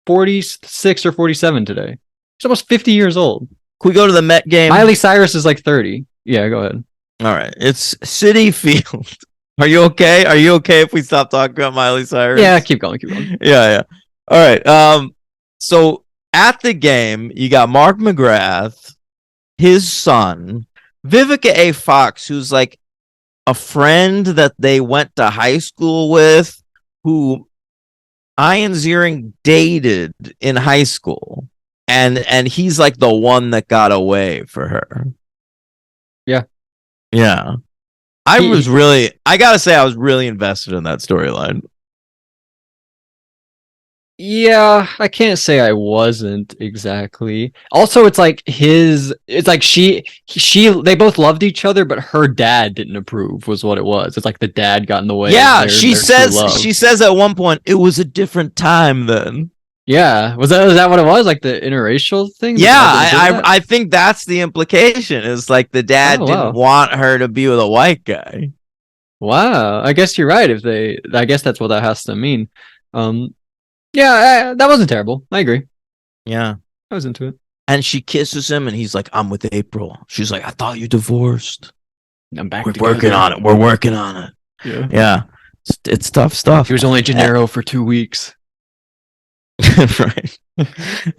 46 or 47 today. He's almost 50 years old.
Can we go to the Met game?
Miley Cyrus is like 30. Yeah, go ahead.
All right. It's Citi Field. Are you okay? Are you okay if we stop talking about Miley Cyrus?
Yeah, keep going.
Yeah. All right. So at the game, you got Mark McGrath, his son, Vivica A. Fox, who's like a friend that they went to high school with, who Ian Ziering dated in high school. And he's like the one that got away for her. Yeah. I gotta say, I was really invested in that storyline.
Yeah, I can't say I wasn't exactly. Also, it's like they both loved each other, but her dad didn't approve, was what it was. It's like the dad got in the way.
Yeah, she says at one point, it was a different time then.
Yeah, was that what it was? Like the interracial thing?
Yeah, I think that's the implication. Is like the dad didn't want her to be with a white guy.
Wow, I guess you're right. I guess that's what that has to mean. Yeah, that wasn't terrible. I agree.
Yeah,
I was into it.
And she kisses him, and he's like, "I'm with April." She's like, "I thought you divorced."
I'm back.
We're working on it. We're working on it. Yeah. It's tough stuff.
He was only Gennaro for 2 weeks.
Right.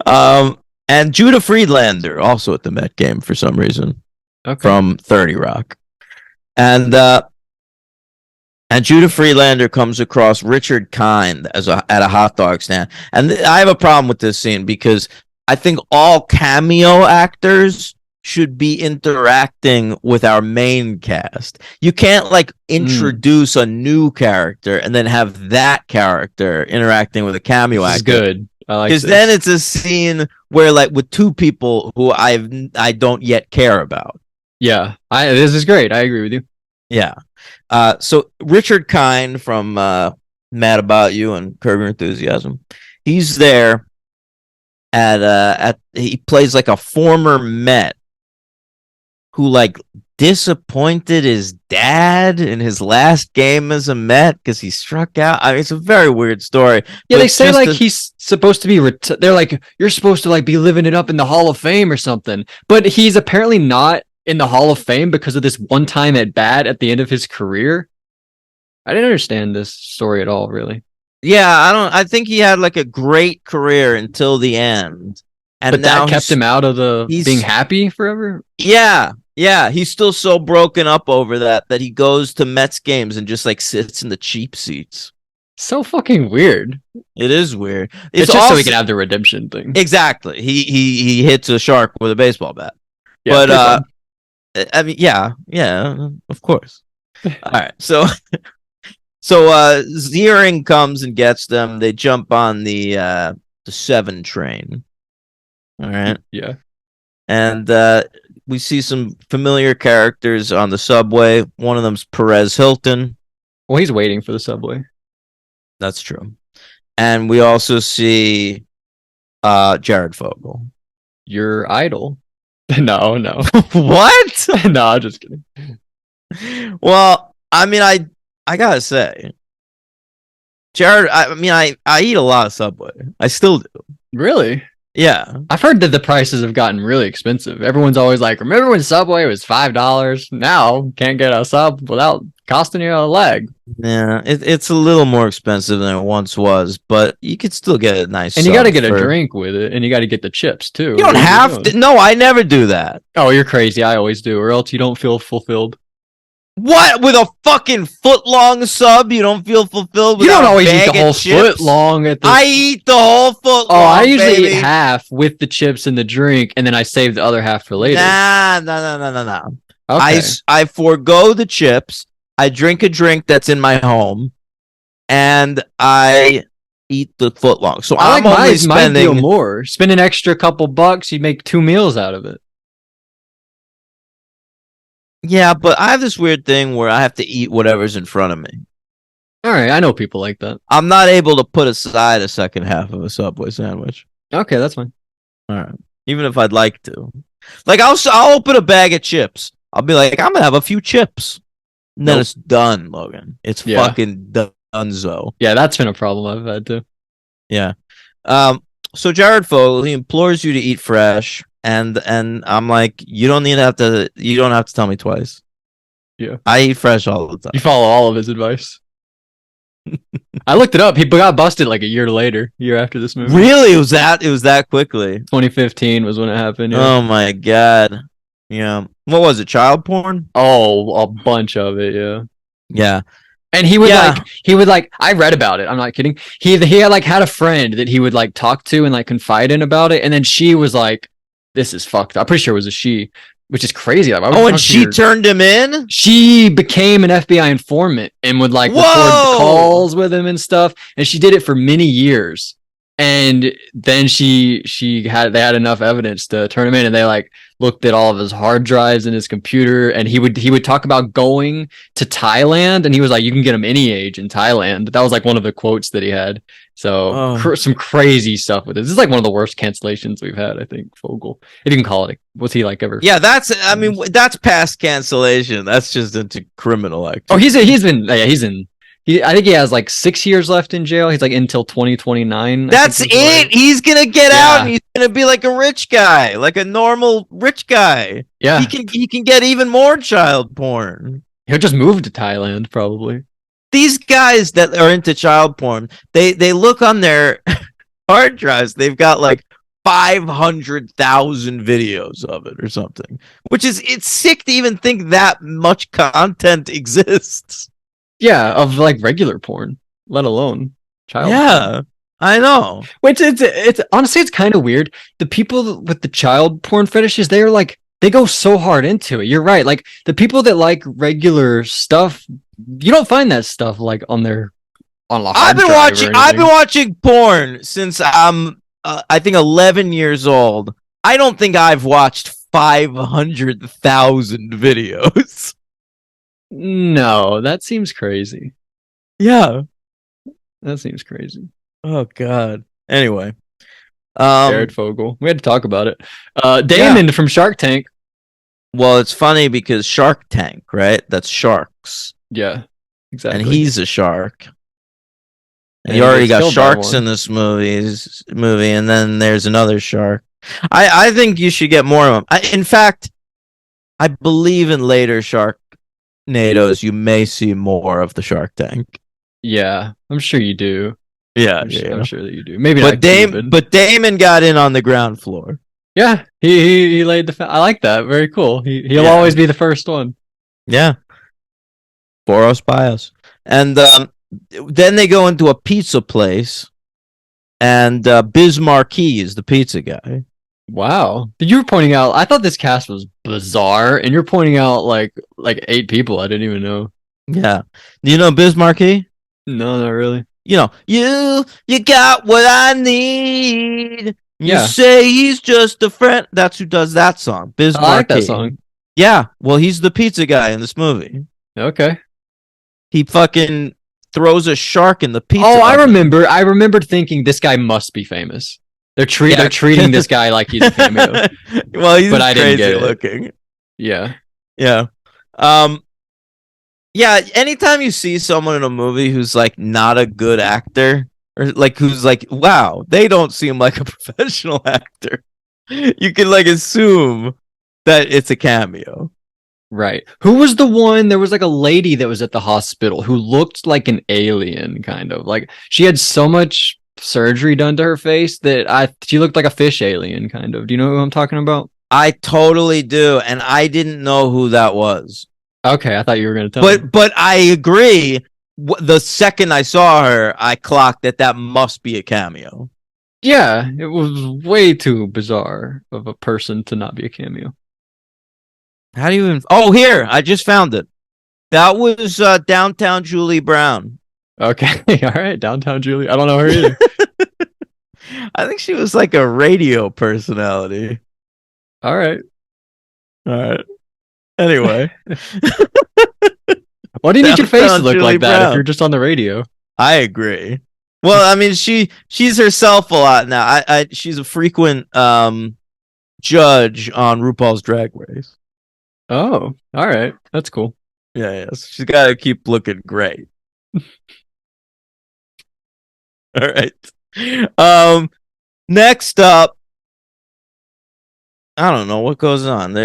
And Judah Friedlander also at the Met game for some reason.
Okay.
From 30 Rock. And Judah Friedlander comes across Richard Kind at a hot dog stand. And I have a problem with this scene because I think all cameo actors should be interacting with our main cast. You can't like introduce a new character and then have that character interacting with a cameo actor.
Good. I like this.
Because then it's a scene where like with two people who I don't yet care about.
Yeah. This is great. I agree with you.
Yeah. So Richard Kind from Mad About You and Curb Your Enthusiasm, he's there he plays like a former Met who like disappointed his dad in his last game as a Met because he struck out. I mean, it's a very weird story.
Yeah,
but
they say
just
like
a-
he's supposed to be. They're like you're supposed to like be living it up in the Hall of Fame or something, but he's apparently not in the Hall of Fame because of this one time at bat at the end of his career. I didn't understand this story at all, really.
yeah, I think he had like a great career until the end, and
But that
now
kept him out of the being
he's
happy forever.
yeah, he's still so broken up over that he goes to Mets games and just like sits in the cheap seats.
So fucking weird.
It is weird.
It's
It's
just so he
also
can have the redemption thing.
exactly he hits a shark with a baseball bat.
Yeah,
But
pretty fun.
I mean, yeah, of course. All right, so Ziering comes and gets them. They jump on the 7 train. All right,
Yeah.
and we see some familiar characters on the subway. One of them's Perez Hilton.
Well, he's waiting for the subway.
That's true. And we also see Jared Fogle.
Your idol. No.
What?
No, I'm just kidding.
Well, I mean, I gotta say, Jared. I mean, I eat a lot of Subway. I still do.
Really?
Yeah.
I've heard that the prices have gotten really expensive. Everyone's always like, remember when Subway was $5? Now can't get a sub without costing you a leg.
Yeah, it's a little more expensive than it once was, but you could still get a nice.
And you got to
sub
get a
for-
drink with it, and you got to get the chips too.
You don't
What are
have
doing?
to. No, I never do that.
Oh, you're crazy. I always do, or else you don't feel fulfilled.
What with a fucking foot long sub? You don't feel fulfilled.
You don't
without a
always eat
bag
the
of
whole
chips?
foot long at the.
I eat the whole foot.
Oh,
long,
I usually
baby.
eat half with the chips and the drink, and then I save the other half for later.
Nah.
Okay.
I forego the chips. I drink a drink that's in my home, and I eat the foot long. So
I like
I'm only
my deal
spending.
more. Spend an extra couple bucks, you make 2 meals out of it.
Yeah, but I have this weird thing where I have to eat whatever's in front of me.
All right, I know people like that.
I'm not able to put aside a second half of a Subway sandwich.
Okay, that's fine.
All right, even if I'd like to. Like I'll open a bag of chips. I'll be like, I'm gonna have a few chips. And then
Nope.
it's done, Logan. It's
Yeah.
fucking donezo.
Yeah, that's been a problem I've had too.
Yeah. So Jared Fogle, he implores you to eat fresh, and I'm like, you don't have to tell me twice.
Yeah.
I eat fresh all the
You
time.
follow all of his advice. I looked it up. He got busted like a year after this movie.
Really? It was that quickly.
2015 was when it happened. Yeah.
Oh my god. Yeah. What was it? Child porn?
Oh, a bunch of it. Yeah.
Yeah.
And he would
Yeah.
I read about it. I'm not kidding. He had like had a friend that he would like talk to and like confide in about it. And then she was like, this is fucked up. I'm pretty sure it was a she, which is crazy. Like, why would you
Oh, and
talk to
she
your-
turned him in?
she became an FBI informant and would like record
Whoa!
calls with him and stuff. And she did it for many years. And then they had enough evidence to turn him in, and they like looked at all of his hard drives and his computer, and he would talk about going to Thailand, and he was like, you can get him any age in Thailand. That was like one of the quotes that he had. So
Oh.
some crazy stuff with it. This is like one of the worst cancellations we've had, I think, Fogel. If you can call it. Was he like ever?
Yeah, that's past cancellation. That's just into criminal activity.
Oh, I think he has like 6 years left in jail. He's like until 2029.
That's it. He's gonna get
Yeah.
out and he's gonna be like a rich guy, like a normal rich guy.
Yeah.
He can get even more child porn.
He'll just move to Thailand, probably.
These guys that are into child porn, they look on their hard drives, they've got like 500,000 videos of it or something. It's sick to even think that much content exists.
Yeah, of like regular porn, let alone child.
Yeah,
porn.
I know.
Which it's honestly it's kind of weird. The people with the child porn fetishes, they're like they go so hard into it. You're right. Like the people that like regular stuff, you don't find that stuff like on a hard
I've been
drive or
I've been
anything.
watching porn since I'm I think 11 years old. I don't think I've watched 500,000 videos.
No, that seems crazy.
Yeah.
That seems crazy.
Oh god. Anyway.
Jared Fogle. We had to talk about it. Damon from Shark Tank.
Well, it's funny because Shark Tank, right? That's sharks,
Yeah,
and
exactly.
he's a shark. And
And
you
he
already
gets
got
killed by
sharks in
one.
this movie, and then there's another shark. I think you should get more of them. In fact, I believe in later Sharknadoes, you may see more of the Shark Tank.
Yeah, I'm sure you do.
Yeah,
I'm
yeah.
sure that you do. Maybe
But
not Cuban.
Damon got in on the ground floor.
Yeah, he laid the. I like that. Very cool. He'll
Yeah,
always be the first one.
yeah. Boros Bios. And then they go into a pizza place, and Biz Marquis is the pizza guy.
Wow. You were pointing out. I thought this cast was bizarre, and you're pointing out like 8 people I didn't even know.
Yeah. Do you know Biz Marquis?
No, not really.
You got what I need. You
Yeah,
say he's just a friend. That's who does that song, Biz
I like that
Marquis.
song.
Yeah, well, he's the pizza guy in this movie.
Okay.
He fucking throws a shark in the
Oh,
pizza oven.
I remembered thinking this guy must be famous. They're
Yeah.
treating this guy like he's a cameo,
Well,
but
he's
I didn't
crazy
get it.
looking.
Yeah.
Yeah. Um. Yeah. Anytime you see someone in a movie who's like not a good actor, or like who's like, wow, they don't seem like a professional actor, you can like assume that it's a cameo.
Right. Who was the one? There was like a lady that was at the hospital who looked like an alien, kind of. Like she had so much surgery done to her face that she looked like a fish alien, kind of. Do you know who I'm talking about?
I totally do, and I didn't know who that was.
Okay, I thought you were gonna tell me.
But I agree. The second I saw her, I clocked that must be a cameo.
Yeah, it was way too bizarre of a person to not be a cameo.
How do you even? Oh, here I just found it. That was downtown Julie Brown.
Okay, all right, Downtown Julie. I don't know her either.
I think she was like a radio personality.
All right.
All right. Anyway,
Why do you need your face to
downtown
look
Julie
like that if
Brown.
you're just on the radio?
I agree. Well, I mean, she's herself a lot now. She's a frequent judge on RuPaul's Drag Race.
Oh, all right. That's cool.
Yeah, yes. She's got to keep looking great. All right. Next up, I don't know what goes on.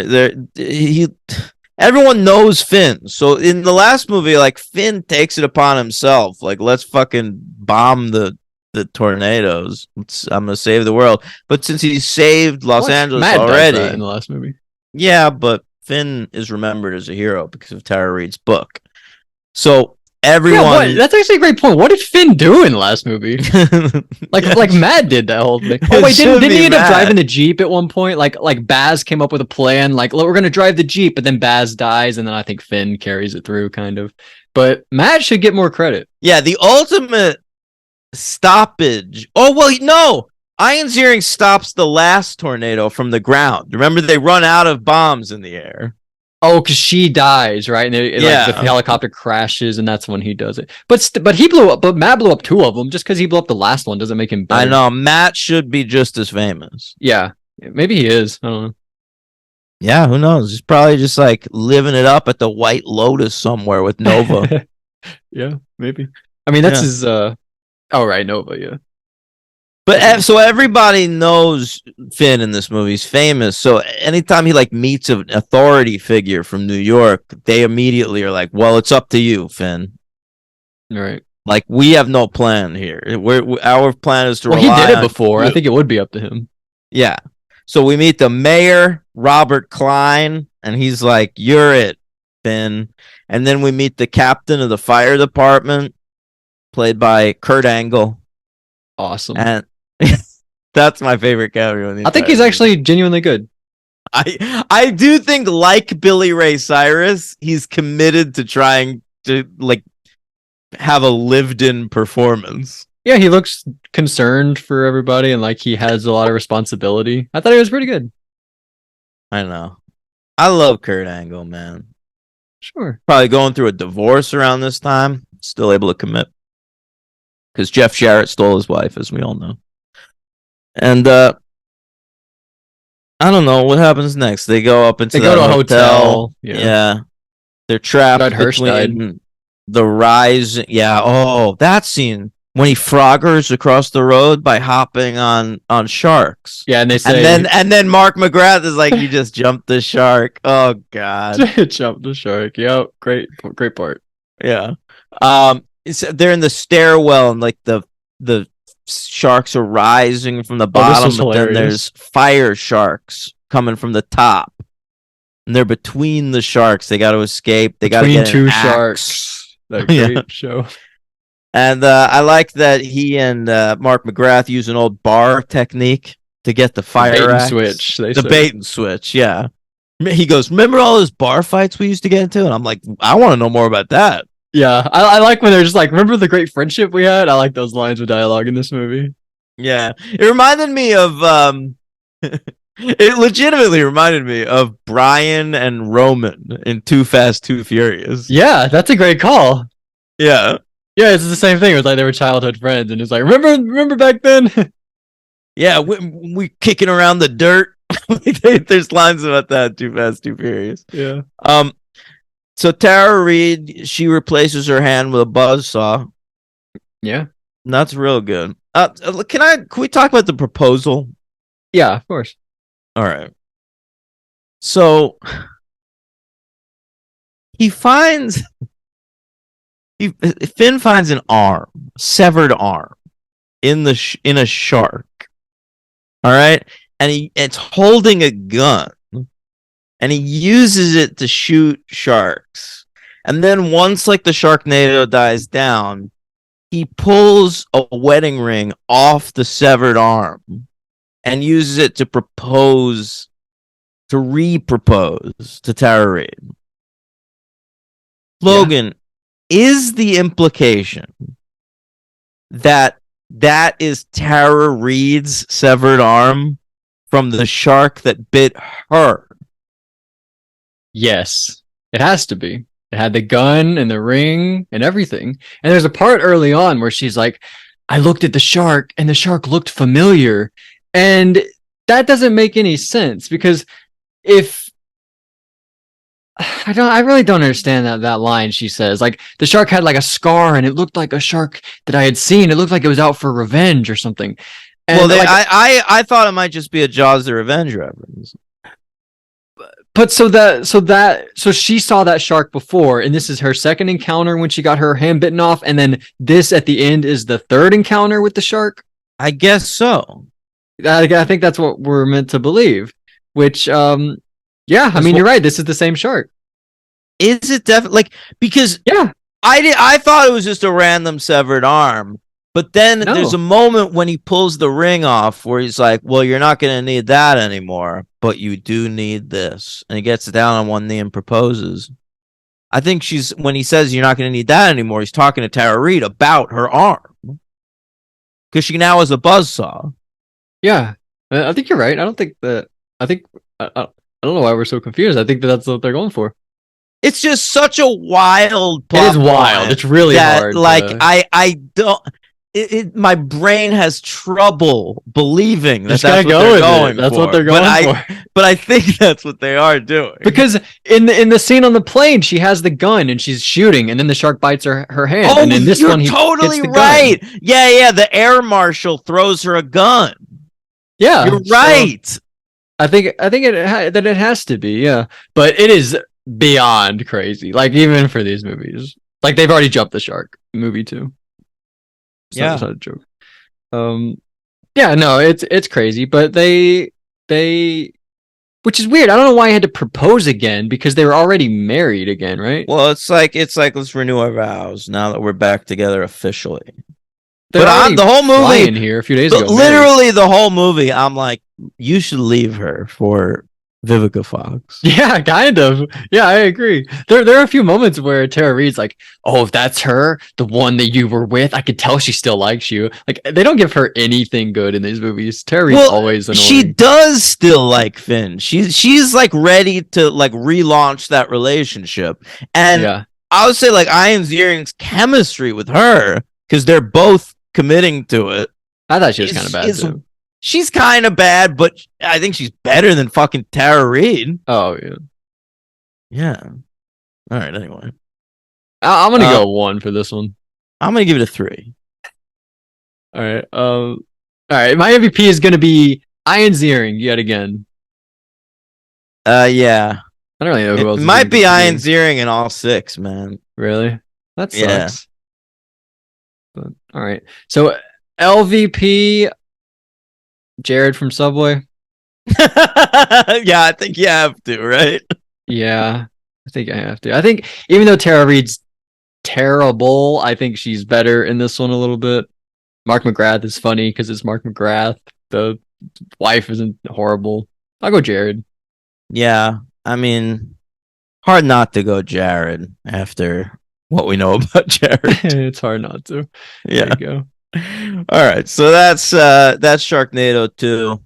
Everyone knows Finn. So in the last movie, like Finn takes it upon himself, like let's fucking bomb the tornadoes. I'm gonna save the world. But since he saved Los Angeles
Matt does that
already,
in the last movie.
yeah, but Finn is remembered as a hero because of Tara Reid's book. So everyone,
Yeah, what? That's actually a great point. What did Finn do in the last movie?
Yeah,
Like Matt did that whole thing. Oh wait,
it should
didn't he
be
end up
Matt.
driving the Jeep at one point? Like Baz came up with a plan, like we're gonna drive the Jeep, but then Baz dies, and then I think Finn carries it through, kind of. But Matt should get more credit.
Yeah, the ultimate stoppage. Oh well, no. Ian Ziering stops the last tornado from the ground. Remember, they run out of bombs in the air.
Oh, because she dies, right? And
Yeah.
like the helicopter crashes, and that's when he does it. But he blew up. But Matt blew up 2 of them. Just because he blew up the last one doesn't make him better.
I know Matt should be just as famous.
Yeah, maybe he is. I don't know.
Yeah, who knows? He's probably just like living it up at the White Lotus somewhere with Nova.
Yeah, maybe. I mean, that's
Yeah.
his. Oh, right, Nova. Yeah.
But so everybody knows Finn in this movie. He's famous. So anytime he like meets an authority figure from New York, they immediately are like, "Well, it's up to you, Finn.
All right.
Like we have no plan here. Our plan is to
Well, he
rely
did it
on
before.
you."
I think it would be up to him.
Yeah. So we meet the mayor, Robert Klein, and he's like, "You're it, Finn." And then we meet the captain of the fire department, played by Kurt Angle,
Awesome.
and that's my favorite cameo. In the
I think
entire
he's
movie.
actually genuinely good.
I do think, like Billy Ray Cyrus, he's committed to trying to like have a lived-in performance.
Yeah, he looks concerned for everybody and like he has a lot of responsibility. I thought he was pretty good.
I know. I love Kurt Angle, man.
Sure.
Probably going through a divorce around this time, still able to commit because Jeff Jarrett stole his wife, as we all know. And I don't know what happens next. They go up into
They go
that
to a
hotel.
hotel. Yeah.
Yeah. They're
Judd
trapped
Hirsch died.
between the rise. Yeah. Oh, that scene when he froggers across the road by hopping on sharks.
Yeah, and they
And
say
then Mark McGrath is like, you just jumped the shark. Oh God.
jump the shark. Yep. Great part.
Yeah. They're in the stairwell and like the sharks are rising from the
Oh, this
bottom,
was
but then
hilarious.
there's fire sharks coming from the top. And they're between the sharks. They got to escape. They got to
Between
get an
two
axe.
sharks. That
Yeah.
great show.
And I like that he and Mark McGrath use an old bar technique to get the
The bait
fire
and
axe.
switch, they
The
say.
bait and switch, yeah. He goes, remember all those bar fights we used to get into? And I'm like, I want to know more about that.
Yeah, I like when they're just like, remember the great friendship we had? I like those lines of dialogue in this movie.
Yeah. It reminded me of it legitimately reminded me of Brian and Roman in Too Fast, Too Furious.
Yeah, that's a great call.
Yeah.
Yeah, it's the same thing. It was like they were childhood friends, and it's like, remember back then?
Yeah, we kicking around the dirt. There's lines about that. Too Fast, Too Furious.
Yeah.
So Tara Reid, she replaces her hand with a buzzsaw.
Yeah.
And that's real good. Can we talk about the proposal?
Yeah, of course.
All right. So Finn finds an arm, severed arm, in a shark. All right, and it's holding a gun, and he uses it to shoot sharks. And then once like the Sharknado dies down, he pulls a wedding ring off the severed arm and uses it to re-propose to Tara Reid. Logan, is the implication that is Tara Reid's severed arm from the shark that bit her?
Yes, it has to be. It had the gun and the ring and everything. And there's a part early on where she's like, I looked at the shark and the shark looked familiar. And that doesn't make any sense because if I really don't understand that line she says. Like the shark had like a scar and it looked like a shark that I had seen. It looked like it was out for revenge or something. And
well, I thought it might just be a Jaws the Revenge reference.
But so she saw that shark before, and this is her second encounter when she got her hand bitten off, and then this at the end is the third encounter with the shark.
I guess so.
I think that's what we're meant to believe. Which, yeah, I mean, you're right. This is the same shark.
Is it definitely like because
yeah,
I thought it was just a random severed arm. But then there's a moment when he pulls the ring off where he's like, well, you're not going to need that anymore, but you do need this. And he gets down on one knee and proposes. I think when he says you're not going to need that anymore, he's talking to Tara Reid about her arm. Because she now has a buzzsaw.
Yeah, I think you're right. I don't know why we're so confused. I think that's what they're going for.
It's just such a wild plot.
It is wild. It's really hard.
Like, I don't... my brain has trouble believing that's what they're going for.
That's what they're going for.
But I think that's what they are doing.
Because in the scene on the plane, she has the gun and she's shooting, and then the shark bites her hand.
Oh,
and in this
you're
one, he
totally
gets the
right.
Gun.
Yeah. The air marshal throws her a gun.
Yeah,
you're right.
So I think that it has to be. Yeah, but it is beyond crazy. Like even for these movies, like they've already jumped the shark movie too. It's not a joke. Yeah, no, it's crazy, but they, which is weird. I don't know why I had to propose again because they were already married again, right?
Well, it's like let's renew our vows now that we're back together officially.
But
the whole movie
in here a few days ago,
literally the whole movie, I'm like, you should leave her for Vivica Fox.
Yeah, kind of. Yeah, I agree. There are a few moments where Tara Reid's like, "Oh, if that's her, the one that you were with, I could tell she still likes you." Like they don't give her anything good in these movies. Tara Reid's always annoying.
She does still like Finn. She's like ready to like relaunch that relationship. And yeah. I would say like Ian Ziering's chemistry with her, because they're both committing to it.
I thought she was kind of bad too.
she's kind of bad, but I think she's better than fucking Tara Reid.
Oh yeah.
Yeah. All right. Anyway,
I'm gonna go 1 for this one.
I'm gonna give it a 3.
All right. All right. My MVP is gonna be Ian Ziering yet again.
Yeah.
I don't really know who else.
It might be Ian Ziering in all 6, man.
Really? That sucks.
Yeah.
But all right. So LVP, Jared from Subway.
Yeah, I think you have to, right?
Yeah, I think I have to. I think even though Tara Reid's terrible, I think she's better in this one a little bit. Mark McGrath is funny because it's Mark McGrath. The wife isn't horrible. I'll go Jared.
Yeah. I mean, hard not to go Jared after what we know about Jared.
It's hard not to.
Yeah.
There you go.
All right. So that's Sharknado 2.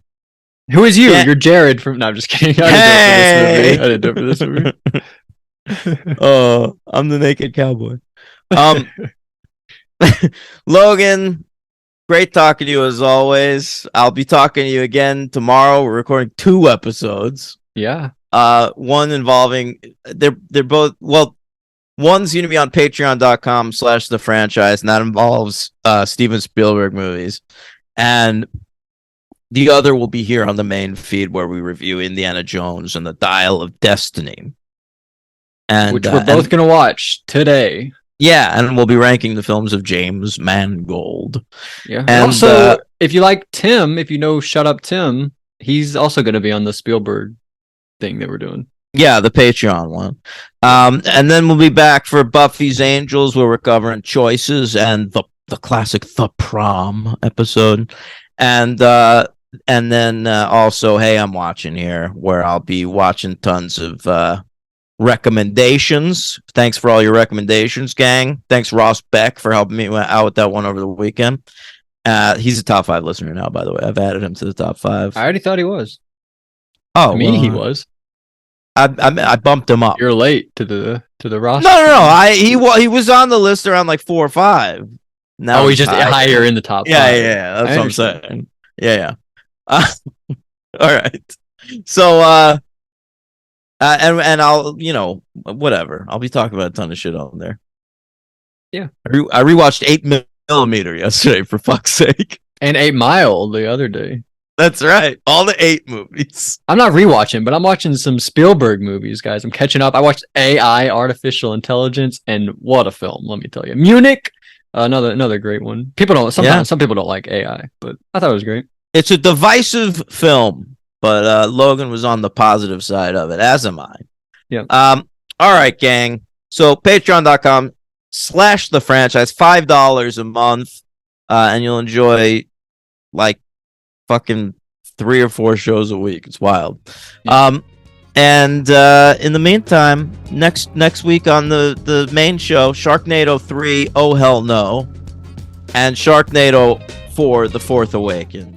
Who is you?
Yeah.
You're Jared from. No, I'm just kidding. I didn't do it for this movie.
Oh, I'm the naked cowboy. Logan, great talking to you as always. I'll be talking to you again tomorrow. We're recording 2 episodes.
Yeah.
One involving they're both, well, one's going to be on patreon.com/the franchise, and that involves Steven Spielberg movies. And the other will be here on the main feed where we review Indiana Jones and the Dial of Destiny. And
which we're both going to watch today.
Yeah, and we'll be ranking the films of James Mangold.
Yeah.
And
also, if you like Tim, if you know Shut Up Tim, he's also going to be on the Spielberg thing that we're doing.
Yeah, the Patreon one. And then we'll be back for Buffy's Angels, where we're covering Choices and the classic The Prom episode. And then also Hey, I'm Watching Here, where I'll be watching tons of recommendations. Thanks for all your recommendations, gang. Thanks Ross Beck for helping me out with that one over the weekend. He's a top 5 listener now, by the way. I've added him to the top 5.
I already thought he was.
Oh,
He was.
I bumped him up.
You're late to the roster.
No. He was on the list around like 4 or 5. Now
he's just higher in the top 5.
Yeah. That's what I'm saying. Yeah. All right. So and I'll, whatever. I'll be talking about a ton of shit on there.
Yeah.
I rewatched 8mm yesterday, for fuck's sake.
And 8 Mile the other day.
That's right. All the 8 movies.
I'm not rewatching, but I'm watching some Spielberg movies, guys. I'm catching up. I watched AI, Artificial Intelligence, and what a film, let me tell you. Munich, another great one. Some people don't like AI, but I thought it was great.
It's a divisive film, but Logan was on the positive side of it, as am I.
Yeah.
All right, gang. So patreon.com/the franchise, $5 a month, and you'll enjoy like fucking 3 or 4 shows a week. It's wild.
Yeah.
And in the meantime, next week on the main show, Sharknado 3, Oh Hell No, and Sharknado 4, The Fourth Awakening.